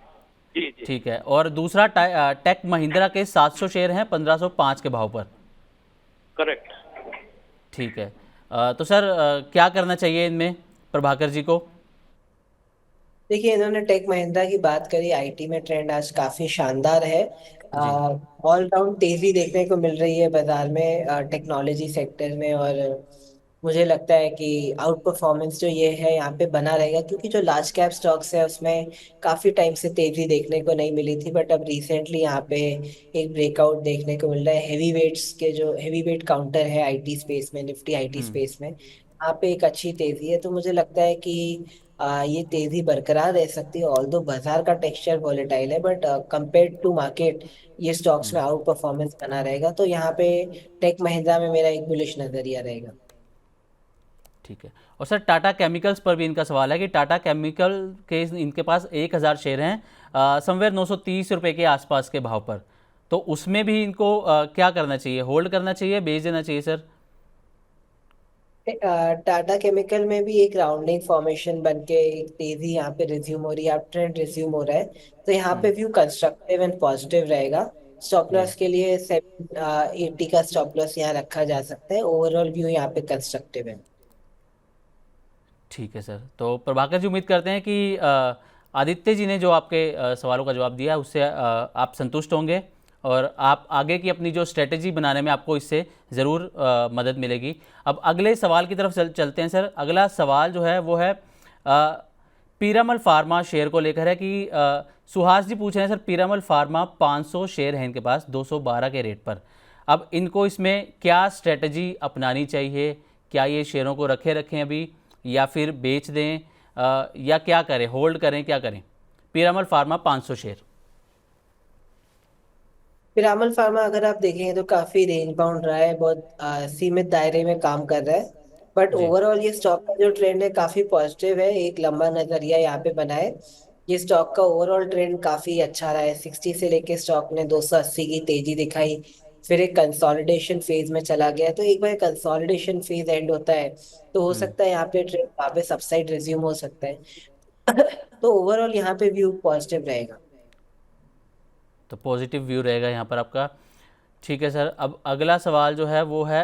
जी जी ठीक है। और दूसरा टेक महिंद्रा के 700 शेयर हैं 1505 के भाव पर। करेक्ट। ठीक है। तो सर क्या करना चाहिए इनमें प्रभाकर जी को? देखिए, इन्होंने टेक महिंद्रा की बात करी। आईटी में ट्रेंड आज काफी शानदार है। जी ऑल राउंड तेजी देखने को मिल रही है बाजार में, टेक्नोलॉजी सेक्टर में। और मुझे लगता है कि आउट परफॉर्मेंस जो ये है यहाँ पे बना रहेगा, क्योंकि जो लार्ज कैप स्टॉक्स है उसमें काफी टाइम से तेजी देखने को नहीं मिली थी, बट अब रिसेंटली यहाँ पे एक ब्रेकआउट देखने को मिल रहा है। हैवी वेट्स के जो हैवी वेट काउंटर है आईटी स्पेस में, निफ्टी आईटी स्पेस में, यहाँ पे एक अच्छी तेजी है। तो मुझे लगता है कि ये तेजी बरकरार रह सकती है। ऑल्दो बाजार का टेक्सचर वॉलेटाइल है, बट कंपेयर टू मार्केट ये स्टॉक्स में आउट परफॉर्मेंस बना रहेगा। तो यहाँ पे टेक महिंद्रा में मेरा एक बुलिश नजरिया रहेगा। ठीक है। और सर टाटा केमिकल्स पर भी इनका सवाल है कि टाटा केमिकल के इनके पास 1000 शेयर हैं समवेयर 930 रुपये के आसपास के भाव पर। तो उसमें भी इनको क्या करना चाहिए? होल्ड करना चाहिए, बेच देना चाहिए सर? टाटा केमिकल में भी एक राउंडिंग फॉर्मेशन बन के एक तेजी यहाँ पे रिज्यूम हो रही है, अप ट्रेंड रिज्यूम हो रहा है। तो यहाँ पे व्यू कंस्ट्रक्टिव एंड पॉजिटिव रहेगा। स्टॉप जी लॉस के लिए 780 का स्टॉप लॉस यहाँ रखा जा सकता है। ओवरऑल व्यू यहाँ पे कंस्ट्रक्टिव है। ठीक है सर। तो प्रभाकर जी, उम्मीद करते हैं कि आदित्य जी ने जो आपके सवालों का जवाब दिया उससे आप संतुष्ट होंगे और आप आगे की अपनी जो स्ट्रेटेजी बनाने में आपको इससे ज़रूर मदद मिलेगी। अब अगले सवाल की तरफ चलते हैं सर। अगला सवाल जो है वो है पीरामल फार्मा शेयर को लेकर है कि सुहास जी पूछ रहे हैं सर, पीरामल फार्मा 500 शेयर हैं इनके पास 212 के रेट पर। अब इनको इसमें क्या स्ट्रेटजी अपनानी चाहिए? क्या ये शेयरों को रखें अभी, या फिर बेच दें, या क्या करें, होल्ड करें, क्या करें? Piramal pharma 500 share. Piramal pharma अगर आप देखेंगे तो काफी रेंज बाउंड रहा है, बहुत सीमित दायरे में काम कर रहा है। बट जी ओवरऑल ये स्टॉक का जो ट्रेंड है काफी पॉजिटिव है। एक लंबा नजरिया यहाँ पे बना है। ये स्टॉक का ओवरऑल ट्रेंड काफी अच्छा रहा है। 60 से लेके स्टॉक ने 280 की तेजी दिखाई, फिर एक कंसोलिडेशन फेज में चला गया। तो एक बार कंसोलिडेशन फेज एंड होता है तो हो सकता है यहाँ पे ट्रेंड वापस अपसाइड रिज्यूम हो सकता है। तो ओवरऑल यहाँ पे व्यू पॉजिटिव रहेगा। तो पॉजिटिव व्यू रहेगा यहाँ पर आपका। ठीक है सर। अब अगला सवाल जो है वो है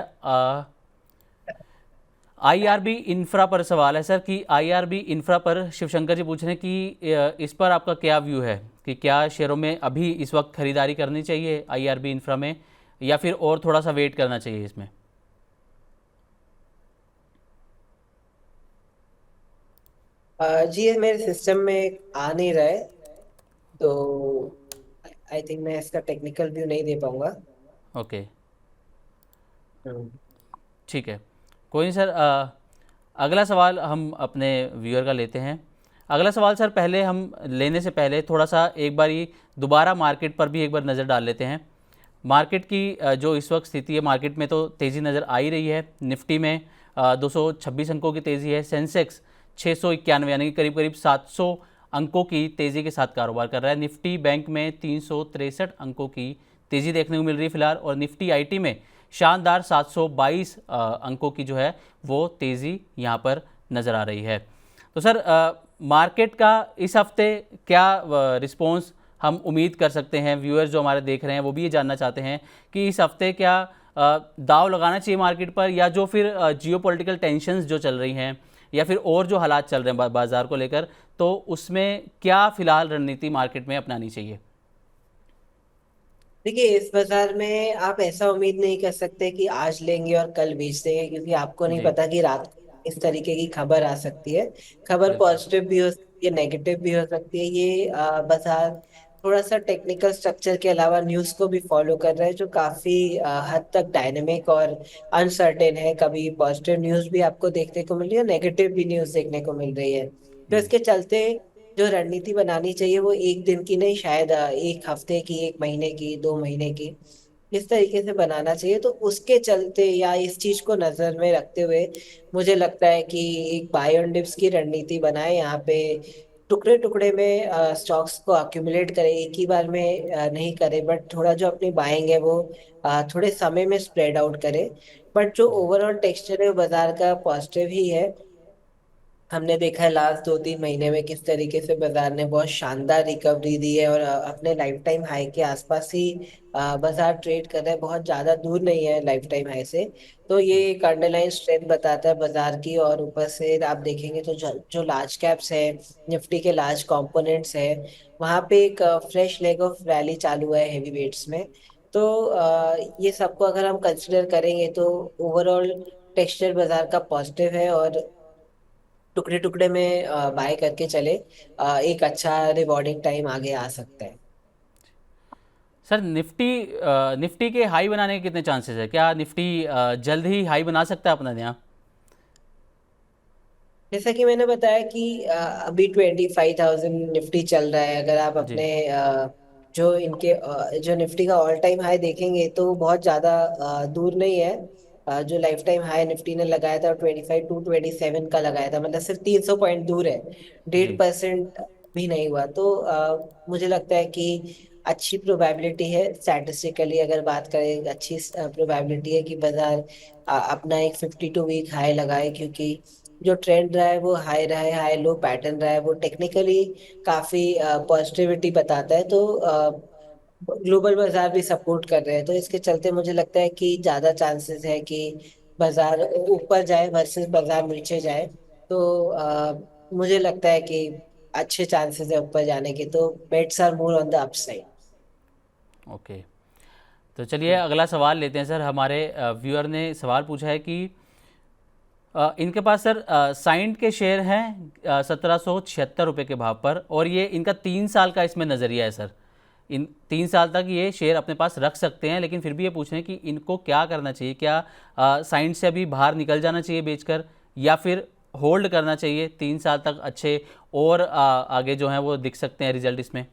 आईआरबी इंफ्रा पर सवाल है सर कि आईआरबी इंफ्रा पर शिवशंकर जी पूछ रहे हैं कि इस पर आपका क्या व्यू है कि क्या शेयरों में अभी इस वक्त खरीदारी करनी चाहिए आईआरबी इंफ्रा में, या फिर और थोड़ा सा वेट करना चाहिए इसमें? जी, ये मेरे सिस्टम में आ नहीं रहा है, तो आई थिंक मैं इसका टेक्निकल व्यू नहीं दे पाऊंगा। ओके हम्म। ठीक है, कोई नहीं सर। अगला सवाल हम अपने व्यूअर का लेते हैं। अगला सवाल सर, पहले हम लेने से पहले थोड़ा सा एक बार ही दोबारा मार्केट पर भी एक बार नज़र डाल लेते हैं। मार्केट की जो इस वक्त स्थिति है, मार्केट में तो तेज़ी नज़र आ ही रही है। निफ्टी में 226 अंकों की तेज़ी है। सेंसेक्स 691 यानी कि करीब करीब 700 अंकों की तेज़ी के साथ कारोबार कर रहा है। निफ्टी बैंक में 363 अंकों की तेज़ी देखने को मिल रही है फिलहाल, और निफ्टी आईटी में शानदार 722 अंकों की जो है वो तेज़ी यहाँ पर नज़र आ रही है। तो सर मार्केट का इस हफ्ते क्या रिस्पॉन्स हम उम्मीद कर सकते हैं? व्यूअर्स जो हमारे देख रहे हैं वो भी ये जानना चाहते हैं कि इस हफ्ते क्या दाव लगाना चाहिए मार्केट पर, या जो फिर जियोपॉलिटिकल टेंशन्स जो चल रही हैं, या फिर और जो हालात चल रहे हैं बाज़ार को लेकर, तो उसमें क्या फ़िलहाल रणनीति मार्केट में अपनानी चाहिए? देखिए, इस बाजार में आप ऐसा उम्मीद नहीं कर सकते कि आज लेंगे और कल बेच देंगे, क्योंकि आपको नहीं जी पता कि रात को इस तरीके की खबर आ सकती है। खबर बिल्कुल। पॉजिटिव भी हो सकती है, नेगेटिव भी हो सकती है। ये बाजार थोड़ा सा टेक्निकल स्ट्रक्चर के अलावा न्यूज को भी फॉलो कर रहा है, जो काफी हद तक डायनेमिक और अनसर्टेन है। कभी पॉजिटिव न्यूज भी आपको देखने को मिल रही है, नेगेटिव भी न्यूज देखने को मिल रही है। तो इसके चलते जो रणनीति बनानी चाहिए वो एक दिन की नहीं, शायद एक हफ्ते की, एक महीने की, 2 महीने की, इस तरीके से बनाना चाहिए। तो उसके चलते या इस चीज को नजर में रखते हुए मुझे लगता है कि एक बाय ऑन डिप्स की रणनीति बनाए। यहाँ पे टुकड़े टुकड़े में स्टॉक्स को अक्यूमुलेट करें, एक ही बार में नहीं करें, बट थोड़ा जो अपनी बाइंग है वो थोड़े समय में स्प्रेड आउट करें। बट जो ओवरऑल टेक्सचर है वो बाजार का पॉजिटिव ही है। हमने देखा है लास्ट 2-3 महीने में किस तरीके से बाजार ने बहुत शानदार रिकवरी दी है, और अपने लाइफ टाइम हाई के आसपास ही बाजार ट्रेड कर रहा है, बहुत ज्यादा दूर नहीं है लाइफ टाइम हाई से। तो ये एक अंडरलाइन स्ट्रेंथ बताता है बाजार की। और ऊपर से आप देखेंगे तो जो लार्ज कैप्स है, निफ्टी के लार्ज कंपोनेंट्स है, वहां पे एक फ्रेश लेग ऑफ रैली चालू है हेवी वेट्स में। तो ये सबको अगर हम कंसिडर करेंगे तो ओवरऑल टेक्सचर बाजार का पॉजिटिव है, और टुकड़े टुकड़े में बाय करके चले, एक अच्छा रिवॉर्डिंग टाइम आगे आ सकता है। सर निफ्टी के हाई बनाने के कितने चांसेस है? क्या निफ्टी जल्द ही हाई बना सकता है अपना नया? जैसा कि मैंने बताया कि अभी 25,000 निफ्टी चल रहा है। अगर आप जी। अपने जो निफ्टी का ऑल टाइम हाई देखेंगे तो वो बहुत ज्यादा दूर नहीं है। जो लाइफ टाइम हाई निफ्टी ने लगाया था 25,227 का लगाया था, मतलब सिर्फ 300 पॉइंट दूर है, डेढ़ जी। परसेंट भी नहीं हुआ। तो मुझे लगता है कि अच्छी प्रोबेबिलिटी है, स्टैटिस्टिकली अगर बात करें अच्छी प्रोबेबिलिटी है कि बाजार अपना एक 52 वीक हाई लगाए, क्योंकि जो ट्रेंड रहा है वो हाई रहा है, हाई लो पैटर्न रहा है, वो टेक्निकली काफी पॉजिटिविटी बताता है। तो ग्लोबल बाजार भी सपोर्ट कर रहे हैं, तो इसके चलते मुझे लगता है कि ज्यादा चांसेस है कि बाजार ऊपर जाए वर्सेस बाजार नीचे जाए। तो मुझे लगता है कि अच्छे चांसेस है ऊपर जाने के, तो bets are more on the upside. Okay, तो चलिए अगला सवाल लेते हैं सर। हमारे व्यूअर ने सवाल पूछा है कि इनके पास सर साइंट के शेयर हैं 1776 रुपये के भाव पर, और ये इनका 3 साल का इसमें नज़रिया है सर। इन 3 साल तक ये शेयर अपने पास रख सकते हैं, लेकिन फिर भी ये पूछ रहे हैं कि इनको क्या करना चाहिए। क्या साइंट से अभी बाहर निकल जाना चाहिए बेचकर, या फिर होल्ड करना चाहिए 3 साल तक? अच्छे और आगे जो हैं वो दिख सकते हैं रिजल्ट इसमें।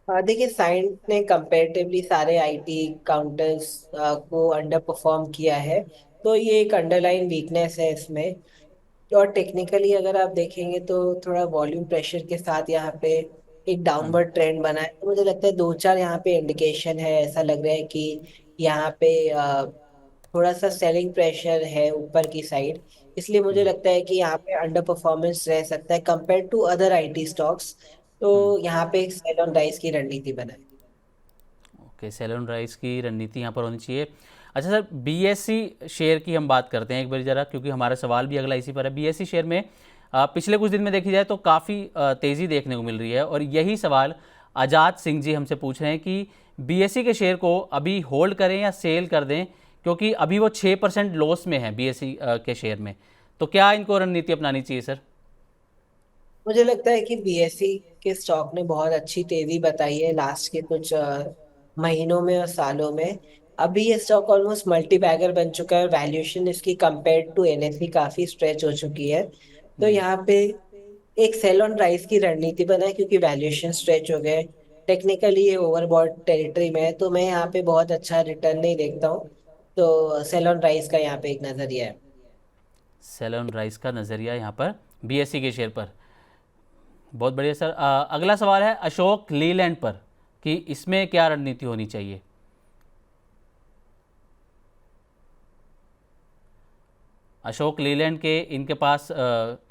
देखिए, साइंट ने कंपैरेटिवली सारे आईटी काउंटर्स को अंडर परफॉर्म किया है, तो ये एक अंडरलाइन वीकनेस है इसमें। और टेक्निकली अगर आप देखेंगे तो थोड़ा वॉल्यूम प्रेशर के साथ यहाँ पे एक डाउनवर्ड ट्रेंड बना है। तो मुझे लगता है 2-4 यहाँ पे इंडिकेशन है, ऐसा लग रहा है कि यहाँ पे थोड़ा सा सेलिंग प्रेशर है ऊपर की साइड। इसलिए मुझे जी। लगता है कि यहाँ पे अंडर परफॉर्मेंस रह सकता है compare to other IT stocks. तो यहाँ पे एक सेल ऑन राइज की रणनीति बनाए। ओके, सेल ऑन राइज की रणनीति यहाँ पर होनी चाहिए। अच्छा सर, बीएससी शेयर की हम बात करते हैं एक बार ज़रा, क्योंकि हमारा सवाल भी अगला इसी पर है। बीएससी शेयर में पिछले कुछ दिन में देखी जाए तो काफ़ी तेज़ी देखने को मिल रही है, और यही सवाल आज़ाद सिंह जी हमसे पूछ रहे हैं कि बीएससी के शेयर को अभी होल्ड करें या सेल कर दें, क्योंकि अभी वो 6% लॉस में है बीएससी के शेयर में। तो क्या इनको रणनीति अपनानी चाहिए सर? मुझे लगता है कि बीएससी के स्टॉक ने बहुत अच्छी तेजी बताई है लास्ट के कुछ महीनों में और सालों में। अभी ये स्टॉक ऑलमोस्ट मल्टी बैगर बन चुका है, वैल्यूएशन इसकी कंपेयर्ड टू एनएसई काफी स्ट्रेच हो चुकी है। तो जी। यहाँ पे एक सेल ऑन राइज की रणनीति बनाए, क्योंकि वैल्यूएशन स्ट्रेच हो गए, टेक्निकली ये ओवरबॉट टेरिटरी में है। तो मैं यहाँ पे बहुत अच्छा रिटर्न नहीं देखता हूँ। तो सेल ऑन राइज का यहाँ पे एक नजरिया है। सेल ऑन राइज का नज़रिया यहाँ पर बीएससी के शेयर पर। बहुत बढ़िया सर। अगला सवाल है अशोक लीलैंड पर, कि इसमें क्या रणनीति होनी चाहिए। अशोक लीलैंड के इनके पास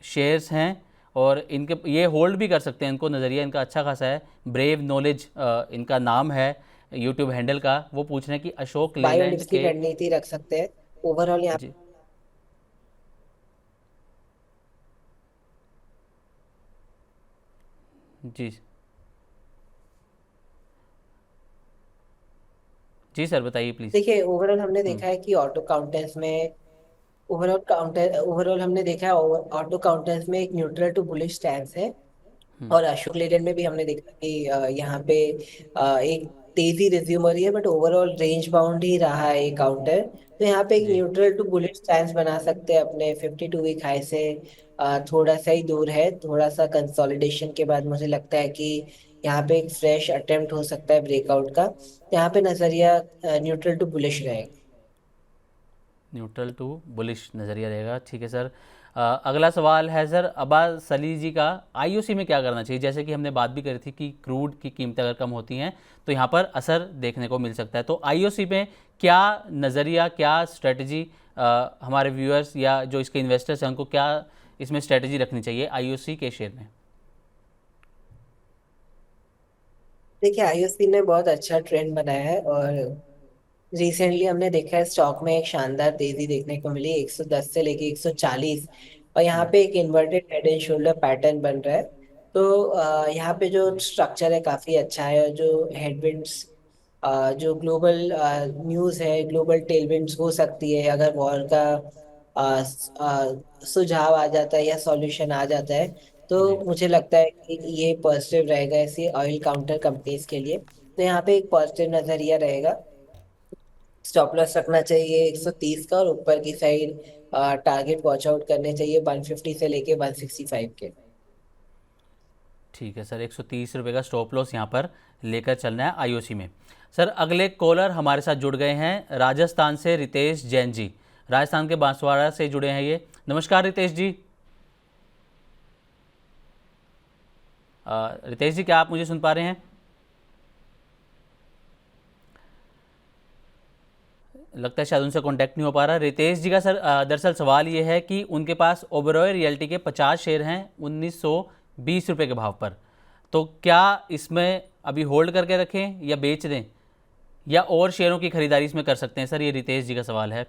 शेयर्स हैं, और इनके ये होल्ड भी कर सकते हैं। इनको नज़रिया इनका अच्छा खासा है। ब्रेव नॉलेज इनका नाम है यूट्यूब हैंडल का। वो पूछ रहे हैं कि Ashok buy on Leyland dips की के। रणनीति रख सकते हैं ओवरऑल यहाँ। जी। जी। जी सर, बताइए प्लीज़। देखिए, ओवरऑल हमने देखा है कि ऑटो काउंटर्स में ओवरऑल हमने देखा है ऑटो काउंटर्स में एक न्यूट्रल टू बुलिश स्टैंस है। और अशोक लेलैंड में भी हमने देखा कि यहाँ पे एक तेजी रिज्यूम हो रही है, बट ओवरऑल रेंज बाउंड ही रहा है ये काउंटर। तो यहाँ पे एक जी। न्यूट्रल टू बुलिश स्टैंस बना सकते हैं अपने 52 वीक हाई से। थोड़ा सा ही दूर है, थोड़ा सा कंसोलिडेशन के बाद मुझे लगता है कि यहाँ पे एक फ्रेश अटेम्प्ट हो सकता है ब्रेकआउट का। यहाँ पे नजरिया न्यूट्रल टू बुलिश रहेगा। न्यूट्रल टू बुलिश नज़रिया रहेगा, ठीक है सर। अगला सवाल है सर अब्बास सली जी का, आईओसी में क्या करना चाहिए? जैसे कि हमने बात भी करी थी कि क्रूड की कीमतें अगर कम होती हैं तो यहाँ पर असर देखने को मिल सकता है, तो आईओसी में क्या नज़रिया, क्या स्ट्रेटजी हमारे व्यूअर्स या जो इसके इन्वेस्टर्स हैं उनको क्या इसमें स्ट्रेटजी रखनी चाहिए आईओसी के शेयर में? देखिए, आईओसी ने बहुत अच्छा ट्रेंड बनाया है, और रिसेंटली हमने देखा है स्टॉक में एक शानदार तेजी देखने को मिली 110 से लेके 140। और यहाँ पे एक inverted head and shoulder pattern बन रहा है। तो यहाँ पे जो स्ट्रक्चर है काफी अच्छा है, और जो हेडविंड्स, जो ग्लोबल न्यूज़ है, ग्लोबल टेलविंड्स हो सकती है अगर वॉर का सुझाव आ जाता है या सॉल्यूशन आ जाता है, जी। तो मुझे लगता है कि ये पॉजिटिव रहेगा ऐसी ऑयल काउंटर कंपनीज के लिए। तो यहाँ पे एक पॉजिटिव नजरिया रहेगा। स्टॉप लॉस रखना चाहिए 130 का, और ऊपर की साइड टारगेट वॉच आउट करने चाहिए 150 से लेके 165 के। ठीक है सर, 130 रुपये का स्टॉप लॉस यहाँ पर लेकर चलना है आईओसी में। सर अगले कॉलर हमारे साथ जुड़ गए हैं राजस्थान से रितेश जैन जी, राजस्थान के बांसवाड़ा से जुड़े हैं ये। नमस्कार रितेश जी। रितेश जी, क्या आप मुझे सुन पा रहे हैं? लगता है शायद उनसे कांटेक्ट नहीं हो पा रहा रितेश जी का। सर दरअसल सवाल ये है कि उनके पास ओबेरॉय रियल्टी के 50 शेयर हैं 1920 रुपये के भाव पर, तो क्या इसमें अभी होल्ड करके रखें या बेच दें, या और शेयरों की खरीदारी इसमें कर सकते हैं? सर ये रितेश जी का सवाल है।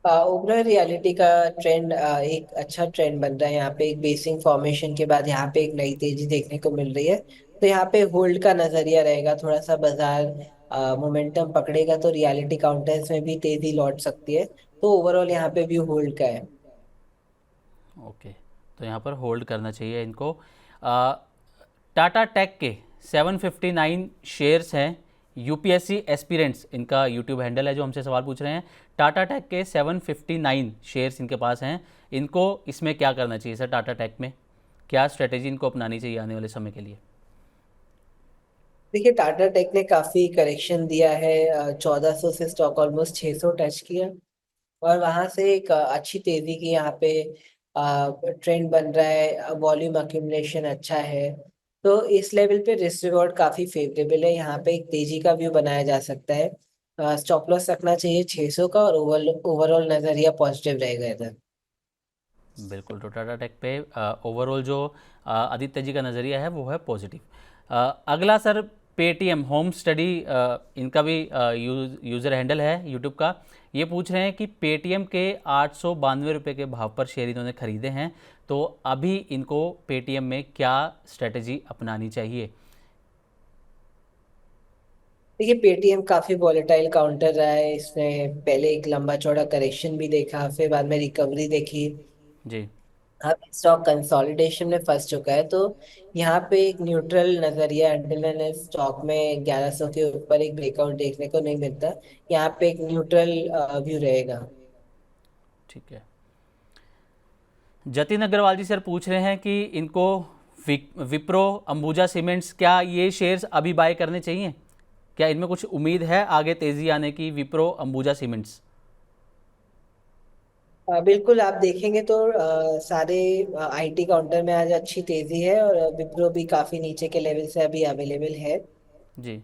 ओवरऑल रियलिटी का ट्रेंड एक अच्छा ट्रेंड बन रहा है। यहाँ पे एक बेसिंग फॉर्मेशन के बाद यहाँ पे एक नई तेजी देखने को मिल रही है। तो यहाँ पे होल्ड का नजरिया रहेगा, थोड़ा सा बाजार मोमेंटम पकड़ेगा तो रियलिटी काउंटर्स में भी तेजी लौट सकती है। तो ओवरऑल यहाँ पे भी होल्ड का है। ओके, तो यहाँ पर होल्ड करना चाहिए इनको। टाटा टेक के 759 शेयर्स हैं, यूपीएससी एस्पिरेंट्स इनका यूट्यूब हैंडल है जो हमसे सवाल पूछ रहे हैं। टाटा टेक के 759 शेयर्स इनके पास हैं, इनको इसमें क्या करना चाहिए सर? टाटा टेक में क्या स्ट्रेटेजी इनको अपनानी चाहिए आने वाले समय के लिए? देखिए, टाटा टेक ने काफी करेक्शन दिया है। 1400 से स्टॉक ऑलमोस्ट 600 टच किया, और वहां से एक अच्छी तेजी की यहाँ पे ट्रेंड बन रहा है। वॉल्यूम अक्यूमुलेशन अच्छा है, तो इस लेवल पे रिस्क रिवॉर्ड काफी फेवरेबल है। यहाँ पे एक तेजी का व्यू बनाया जा सकता है। स्टॉप लॉस रखना चाहिए 600 का, और ओवरऑल नजरिया पॉजिटिव रहेगा इधर। बिल्कुल, तो टाटा टेक पे ओवरऑल जो आदित्य जी का नज़रिया है वो है पॉजिटिव। अगला सर पेटीएम होम स्टडी, इनका भी यूज़र हैंडल है यूट्यूब का। ये पूछ रहे हैं कि पेटीएम के 892 रुपये के भाव पर शेयर इन्होंने ख़रीदे हैं, तो अभी इनको पेटीएम में क्या स्ट्रेटजी अपनानी चाहिए? देखिए, पेटीएम काफी वॉलेटाइल काउंटर रहा है। इसने पहले एक लंबा चौड़ा करेक्शन भी देखा, फिर बाद में रिकवरी देखी। जी। अब स्टॉक कंसोलिडेशन में फंस चुका है, तो यहाँ पे एक न्यूट्रल नजरिया अंडर स्टॉक में 1100 के ऊपर एक ब्रेकआउट देखने को नहीं मिलता। यहाँ पे एक न्यूट्रल व्यू रहेगा। ठीक है। जतिन अग्रवाल जी सर पूछ रहे हैं कि इनको विप्रो अंबुजा सीमेंट्स, क्या ये शेयर्स अभी बाय करने चाहिए? क्या इनमें कुछ उम्मीद है आगे तेज़ी आने की? विप्रो अंबुजा सीमेंट्स। बिल्कुल, आप देखेंगे तो सारे आईटी काउंटर में आज अच्छी तेजी है, और विप्रो भी काफी नीचे के लेवल से अभी अवेलेबल है। जी।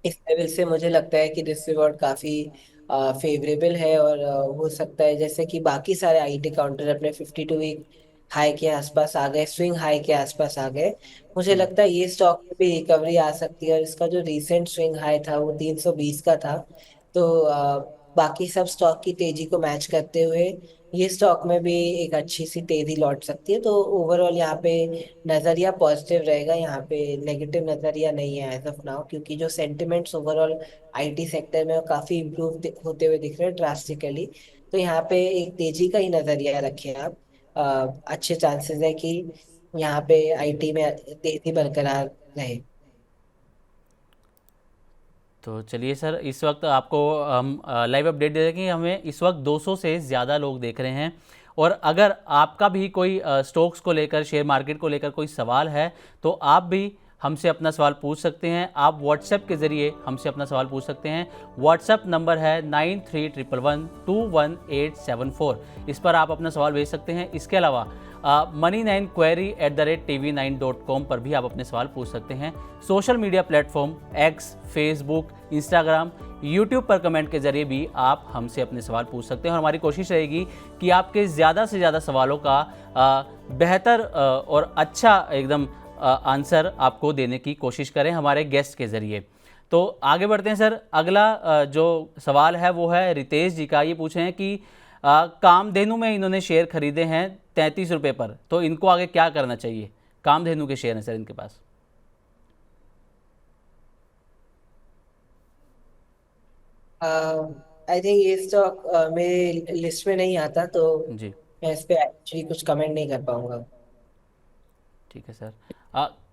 इस लेवल से मुझे लगता है कि रिस्क रिवॉर्ड काफी फेवरेबल है, और हो सकता है जैसे कि बाकी सारे आईटी काउंटर अपने 52 वीक हाई के आसपास आ गए, स्विंग हाई के आसपास आ गए। मुझे लगता है ये स्टॉक में भी रिकवरी आ सकती है, और इसका जो रीसेंट स्विंग हाई था वो 320 का था। तो बाकी सब स्टॉक की तेजी को मैच करते हुए ये स्टॉक में भी एक अच्छी सी तेजी लौट सकती है। तो ओवरऑल यहाँ पे नजरिया पॉजिटिव रहेगा, यहाँ पे नेगेटिव नजरिया नहीं है एज ऑफ नाउ, क्योंकि जो सेंटिमेंट्स ओवरऑल आईटी सेक्टर में वो काफी इम्प्रूव होते हुए दिख रहे हैं ड्रास्टिकली। तो यहाँ पे एक तेजी का ही नजरिया रखें आप। अच्छे चांसेस है कि यहाँ पे आईटी में तेजी बरकरार रहे। तो चलिए सर, इस वक्त आपको हम लाइव अपडेट दे दें कि हमें इस वक्त 200 से ज़्यादा लोग देख रहे हैं। और अगर आपका भी कोई स्टॉक्स को लेकर, शेयर मार्केट को लेकर कोई सवाल है तो आप भी हमसे अपना सवाल पूछ सकते हैं। आप व्हाट्सएप के ज़रिए हमसे अपना सवाल पूछ सकते हैं। व्हाट्सएप नंबर है 9311121874। इस पर आप अपना सवाल भेज सकते हैं। इसके अलावा money9query@tv9.com पर भी आप अपने सवाल पूछ सकते हैं। Social media platform x, Facebook, Instagram, YouTube पर कमेंट के जरिए भी आप हमसे अपने सवाल पूछ सकते हैं। और हमारी कोशिश रहेगी कि आपके ज़्यादा से ज़्यादा सवालों का बेहतर और अच्छा एकदम आंसर आपको देने की कोशिश करें हमारे गेस्ट के ज़रिए। तो आगे बढ़ते हैं सर। अगला जो सवाल है वो है रितेश जी का। ये पूछे हैं कि कामधेनु में इन्होंने शेयर खरीदे हैं 33 रुपये पर, तो इनको आगे क्या करना चाहिए? कामधेनु के शेयर हैं सर इनके पास। आई थिंक ये स्टॉक मेरे लिस्ट में नहीं आता, तो जी मैं इस पे एक्चुअली कुछ कमेंट नहीं कर पाऊंगा। ठीक है सर।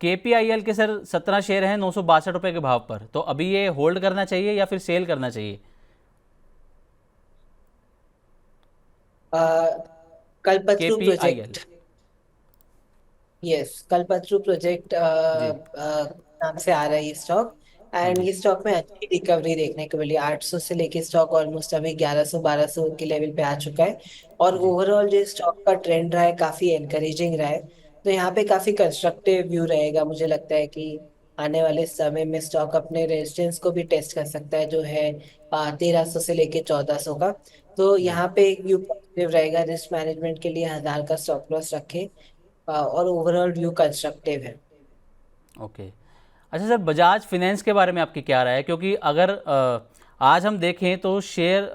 KPIL के सर 17 शेयर हैं 962 रुपये के भाव पर, तो अभी ये होल्ड करना चाहिए या फिर सेल करना चाहिए? Kalpataru KPIL। Project, yes, Kalpataru project जी नाम से आ रहा है ये स्टॉक। एंड जी ये स्टॉक में अच्छी रिकवरी देखने को मिली। 800 से लेके स्टॉक ऑलमोस्ट अभी 1100-1200 के लेवल पे आ चुका है। और जी ओवरऑल जो स्टॉक का ट्रेंड रहा है काफी एनकरेजिंग रहा है। तो यहाँ पे काफी कंस्ट्रक्टिव व्यू रहेगा। मुझे लगता है कि आने वाले समय में स्टॉक अपने रेजिस्टेंस को भी टेस्ट कर सकता है, जो है 1300 से लेके 1400 का। तो जी। यहाँ पे एक व्यू पॉजिटिव रहेगा। रिस्क मैनेजमेंट के लिए 1000 का स्टॉप लॉस रखें। और ओवरऑल व्यू कंस्ट्रक्टिव है। ओके। अच्छा सर, बजाज फिनेंस के बारे में आपकी क्या राय है? क्योंकि अगर आज हम देखें तो शेयर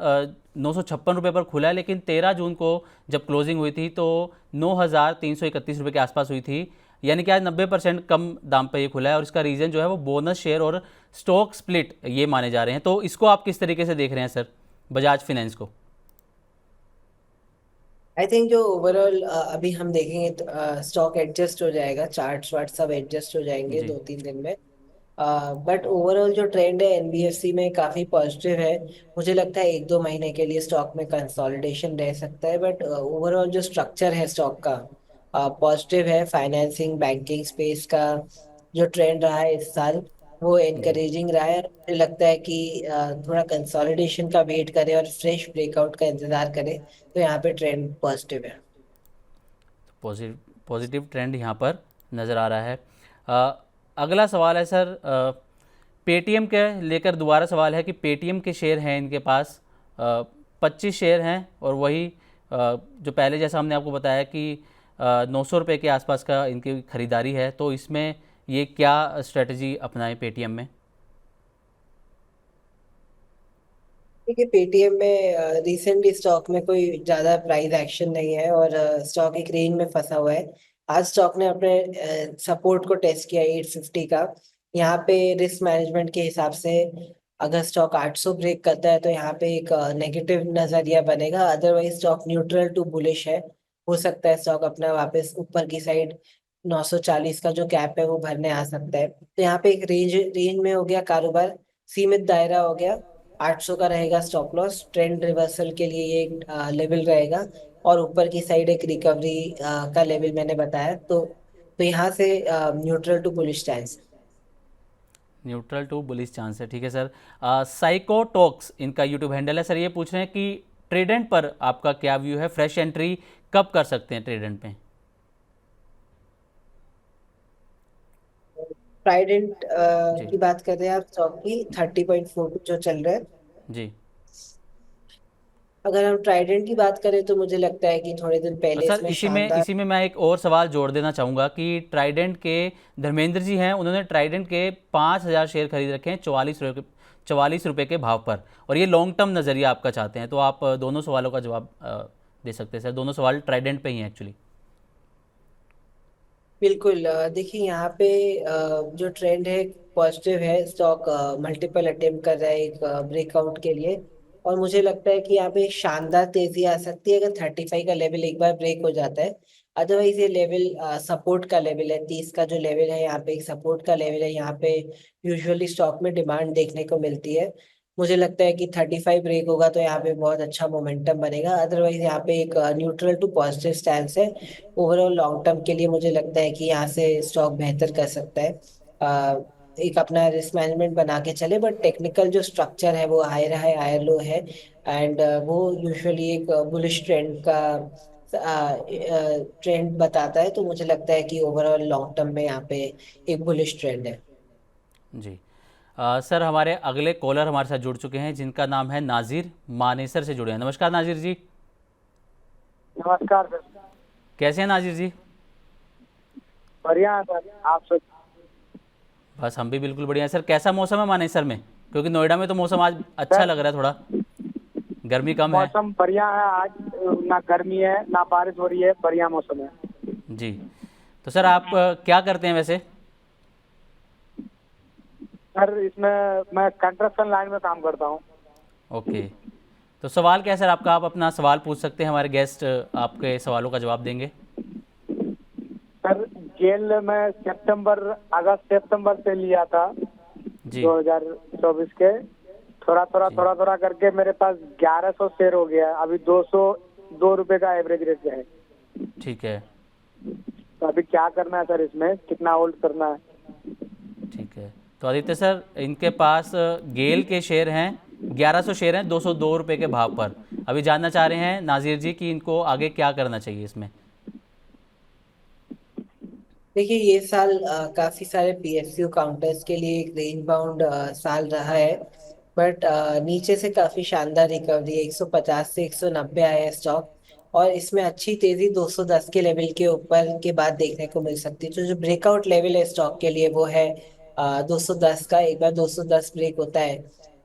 956 रुपये पर खुला है, लेकिन 13 जून को जब क्लोजिंग हुई थी तो 9331 रुपये के आसपास हुई थी। यानी कि आज 90% कम दाम पर ये खुला है। और इसका रीज़न जो है वो बोनस शेयर और स्टॉक स्प्लिट ये माने जा रहे हैं। तो इसको आप किस तरीके से देख रहे हैं सर, बजाज फिनेंस को? आई थिंक जो ओवरऑल अभी हम देखेंगे तो स्टॉक एडजस्ट हो जाएगा, चार्ट्स वार्ट सब एडजस्ट हो जाएंगे जी 2-3 दिन में। बट ओवरऑल जो ट्रेंड है एनबीएफसी में काफी पॉजिटिव है। मुझे लगता है 1-2 महीने के लिए स्टॉक में कंसोलिडेशन रह सकता है, बट ओवरऑल जो स्ट्रक्चर है स्टॉक का पॉजिटिव है। फाइनेंसिंग बैंकिंग स्पेस का जो ट्रेंड रहा है इस साल वो जी। एनकरेजिंग रहा है। मुझे लगता है कि थोड़ा कंसोलिडेशन का वेट करें और फ्रेश ब्रेकआउट का इंतजार करें, तो यहाँ पे ट्रेंड पॉजिटिव है। पॉजिटिव पॉजिटिव ट्रेंड यहाँ पर नज़र आ रहा है। अगला सवाल है सर, पेटीएम के लेकर दोबारा सवाल है कि पेटीएम के शेयर हैं इनके पास 25 शेयर हैं। और वही जो पहले जैसा हमने आपको बताया कि 900 रुपये के आसपास का इनकी ख़रीदारी है। तो इसमें ये क्या स्ट्रेटजी अपनाएं पेटीएम में? देखिए, पेटीएम में रिसेंटली स्टॉक में कोई ज्यादा प्राइस एक्शन नहीं है और स्टॉक एक रेंज में फंसा हुआ है। आज स्टॉक ने अपने सपोर्ट को टेस्ट किया 850 का। यहाँ पे रिस्क मैनेजमेंट के हिसाब से अगर स्टॉक 800 ब्रेक करता है तो यहाँ पे एक नेगेटिव नजरिया बनेगा। Otherwise stock neutral to bullish है। हो सकता है स्टॉक अपना वापस ऊपर की साइड 940 का जो कैप है वो भरने आ सकता है। तो यहाँ पे एक रेंज रेंज में हो गया कारोबार, सीमित दायरा हो गया। 800 का रहेगा स्टॉप लॉस। ट्रेंड रिवर्सल के लिए ये एक लेवल रहेगा। और ऊपर की साइड एक रिकवरी का लेवल मैंने बताया। तो यहाँ से neutral to bullish chance. Neutral to bullish chance है, ठीक है सर। साइकोटॉक्स इनका यूट्यूब हैंडल है सर। ये पूछ रहे हैं कि ट्रेडेंट पर आपका क्या व्यू है? फ्रेश एंट्री कब कर सकते हैं ट्रेडेंट पे? ट्राइडेंट जी की बात कर रहे हैं आप, स्टॉक की 30.4 जो चल रहा है। जी। अगर हम ट्राइडेंट की बात करें तो मुझे लगता है कि थोड़े दिन और पहले सर इसमें शानदार। इसी में मैं एक और सवाल जोड़ देना चाहूँगा कि ट्राइडेंट के धर्मेंद्र जी हैं, उन्होंने ट्राइडेंट के 5000 शेयर खरीद रखे हैं 44 रुपये के भाव पर। और ये लॉन्ग टर्म नज़रिया आपका चाहते हैं। तो आप दोनों सवालों का जवाब दे सकते हैं सर। दोनों सवाल ट्राइडेंट पे ही हैं एक्चुअली। बिल्कुल, देखिए यहाँ पे जो ट्रेंड है पॉजिटिव है। स्टॉक मल्टीपल अटेम्प्ट कर रहा है एक ब्रेकआउट के लिए। और मुझे लगता है कि यहाँ पे एक शानदार तेजी आ सकती है अगर 35 का लेवल एक बार ब्रेक हो जाता है। अदरवाइज ये लेवल सपोर्ट का लेवल है, 30 का जो लेवल है यहाँ पे एक सपोर्ट का लेवल है। यहाँ पे यूजुअली स्टॉक में डिमांड देखने को मिलती है। मुझे लगता है कि 35 ब्रेक होगा तो यहाँ पे बहुत अच्छा मोमेंटम बनेगा। अदरवाइज यहाँ पे एक न्यूट्रल टू पॉजिटिव स्टैंस है। ओवरऑल लॉन्ग टर्म के लिए मुझे लगता है कि यहाँ से स्टॉक बेहतर कर सकता है। एक अपना रिस्क मैनेजमेंट बना के चले, बट टेक्निकल जो स्ट्रक्चर है वो हायर है हायर लो है। एंड वो यूजुअली एक बुलिश ट्रेंड का ट्रेंड बताता है। तो मुझे लगता है कि ओवरऑल लॉन्ग टर्म में यहाँ पे एक बुलिश ट्रेंड है। जी सर, हमारे अगले कॉलर हमारे साथ जुड़ चुके हैं जिनका नाम है नाजिर मानेसर से जुड़े हैं। नमस्कार नाजिर जी। नमस्कार सर। कैसे हैं नाजिर जी? बढ़िया है सर, आप सब? बस हम भी बिल्कुल बढ़िया हैं सर। कैसा मौसम है मानेसर में? क्योंकि नोएडा में तो मौसम आज अच्छा लग रहा है, थोड़ा गर्मी कम है। मौसम बढ़िया है आज, ना गर्मी है ना बारिश हो रही है, बढ़िया मौसम है जी। तो सर आप क्या करते हैं वैसे? सर। इसमें मैं कंस्ट्रक्शन लाइन में काम करता हूँ। ओके, तो सवाल क्या है सर आपका? आप अपना सवाल पूछ सकते हैं, हमारे गेस्ट आपके सवालों का जवाब देंगे। सर जेल में अगस्त सितंबर से लिया था जी 2024 के। थोड़ा करके मेरे पास 1100 शेयर हो गया। अभी 202 रुपए का एवरेज रेट है। ठीक है, तो अभी क्या करना है सर, इसमें कितना होल्ड करना है? ठीक है। तो आदित्य सर, इनके पास गेल के शेयर हैं, 1100 शेयर हैं 202 रुपये के भाव पर। अभी जानना चाह रहे हैं नाजिर जी कि इनको आगे क्या करना चाहिए इसमें। देखिए ये साल काफी सारे पीएसयू काउंटर्स के लिए एक रेंज बाउंड साल रहा है। बट नीचे से काफी शानदार रिकवरी है, 150 से 190 आया है स्टॉक। और इसमें अच्छी तेजी 210 के लेवल के ऊपर के बाद देखने को मिल सकती है। तो जो ब्रेकआउट लेवल है स्टॉक के लिए वो है 210 का। एक बार 210 ब्रेक होता है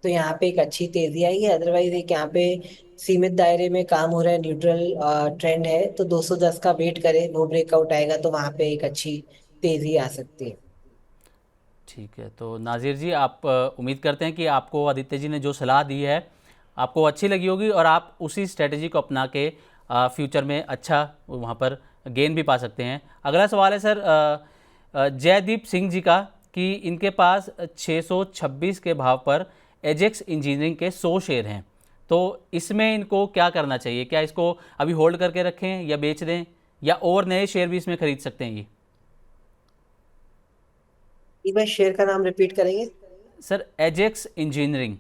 तो यहाँ पे एक अच्छी तेजी आएगी। अदरवाइज एक यहाँ पे सीमित दायरे में काम हो रहा है, न्यूट्रल ट्रेंड है। तो 210 का वेट करें, वो ब्रेकआउट आएगा तो वहां पे एक अच्छी तेजी आ सकती है। ठीक है, तो नाजिर जी आप उम्मीद करते हैं कि आपको आदित्य जी ने जो सलाह दी है आपको अच्छी लगी होगी और आप उसी स्ट्रेटजी को अपना के फ्यूचर में अच्छा वहाँ पर गेन भी पा सकते हैं। अगला सवाल है सर जयदीप सिंह जी का कि इनके पास 626 के भाव पर एजेक्स इंजीनियरिंग के 100 शेयर हैं। तो इसमें इनको क्या करना चाहिए? क्या इसको अभी होल्ड करके रखें या बेच दें, या और नए शेयर भी इसमें खरीद सकते हैं ये? एक बार शेयर का नाम रिपीट करेंगे? Sir Ajax engineering.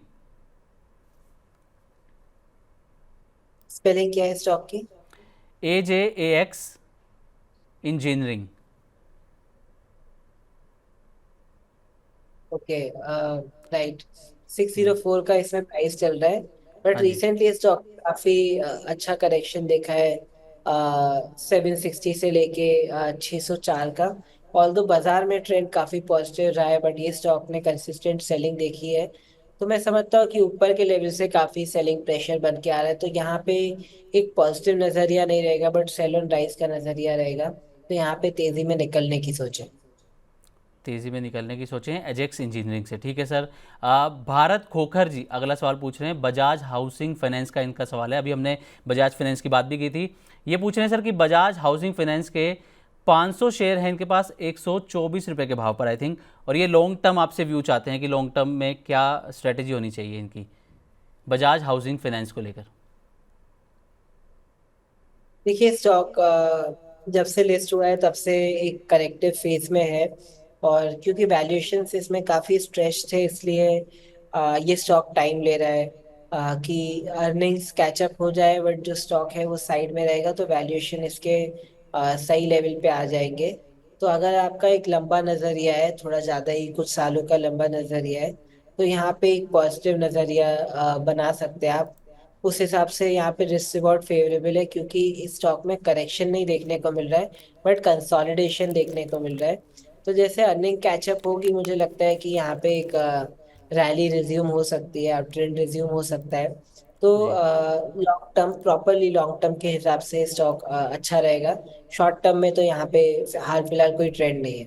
स्पेलिंग क्या है स्टॉक की? AJAX engineering. Okay, right. 604 का इसमें प्राइस चल रहा है। बट हाँ जी। रिसेंटली स्टॉक काफी अच्छा करेक्शन देखा है, 760 से लेके 604 का। ऑल्दो बाजार में ट्रेंड काफी पॉजिटिव रहा है, बट ये स्टॉक ने कंसिस्टेंट सेलिंग देखी है। तो मैं समझता हूँ कि ऊपर के लेवल से काफी सेलिंग प्रेशर बन के आ रहा है। तो यहाँ पे एक पॉजिटिव नजरिया नहीं रहेगा, बट सेल ऑन राइज का नजरिया रहेगा। तो यहाँ पे तेजी में निकलने की सोचें। तेज़ी में निकलने की सोचें एजेक्स इंजीनियरिंग से। ठीक है सर। भारत खोखर जी अगला सवाल पूछ रहे हैं, बजाज हाउसिंग फाइनेंस का इनका सवाल है। अभी हमने बजाज फाइनेंस की बात भी की थी। ये पूछ रहे हैं सर कि बजाज हाउसिंग फाइनेंस के 500 शेयर हैं इनके पास 124 रुपये के भाव पर आई थिंक, और ये लॉन्ग टर्म आपसे व्यू चाहते हैं कि लॉन्ग टर्म में क्या स्ट्रेटेजी होनी चाहिए इनकी बजाज हाउसिंग फाइनेंस को लेकर। देखिए स्टॉक जब से लिस्ट हुआ है तब से एक करेक्टिव फेज में है। और क्योंकि वैल्यूएशन इसमें काफी स्ट्रेच थे, इसलिए ये स्टॉक टाइम ले रहा है कि अर्निंग्स कैचअप हो जाए। बट जो स्टॉक है वो साइड में रहेगा तो वैल्यूएशन इसके सही लेवल पे आ जाएंगे। तो अगर आपका एक लंबा नजरिया है, थोड़ा ज्यादा ही कुछ सालों का लंबा नजरिया है, तो यहाँ पे एक पॉजिटिव नजरिया बना सकते हैं आप। उस हिसाब से यहाँ पे रिस्क रिवॉर्ड फेवरेबल है, क्योंकि इस स्टॉक में करेक्शन नहीं देखने को मिल रहा है बट कंसोलिडेशन देखने को मिल रहा है। तो जैसे अर्निंग कैचअप होगी, मुझे लगता है कि यहाँ पे एक रैली रिज्यूम हो सकती है, अप ट्रेंड रिज्यूम हो सकता है। तो जी long term, properly long term के हिसाब से स्टॉक अच्छा रहेगा। शॉर्ट टर्म में तो यहाँ पे हाल फिलहाल कोई ट्रेंड नहीं है।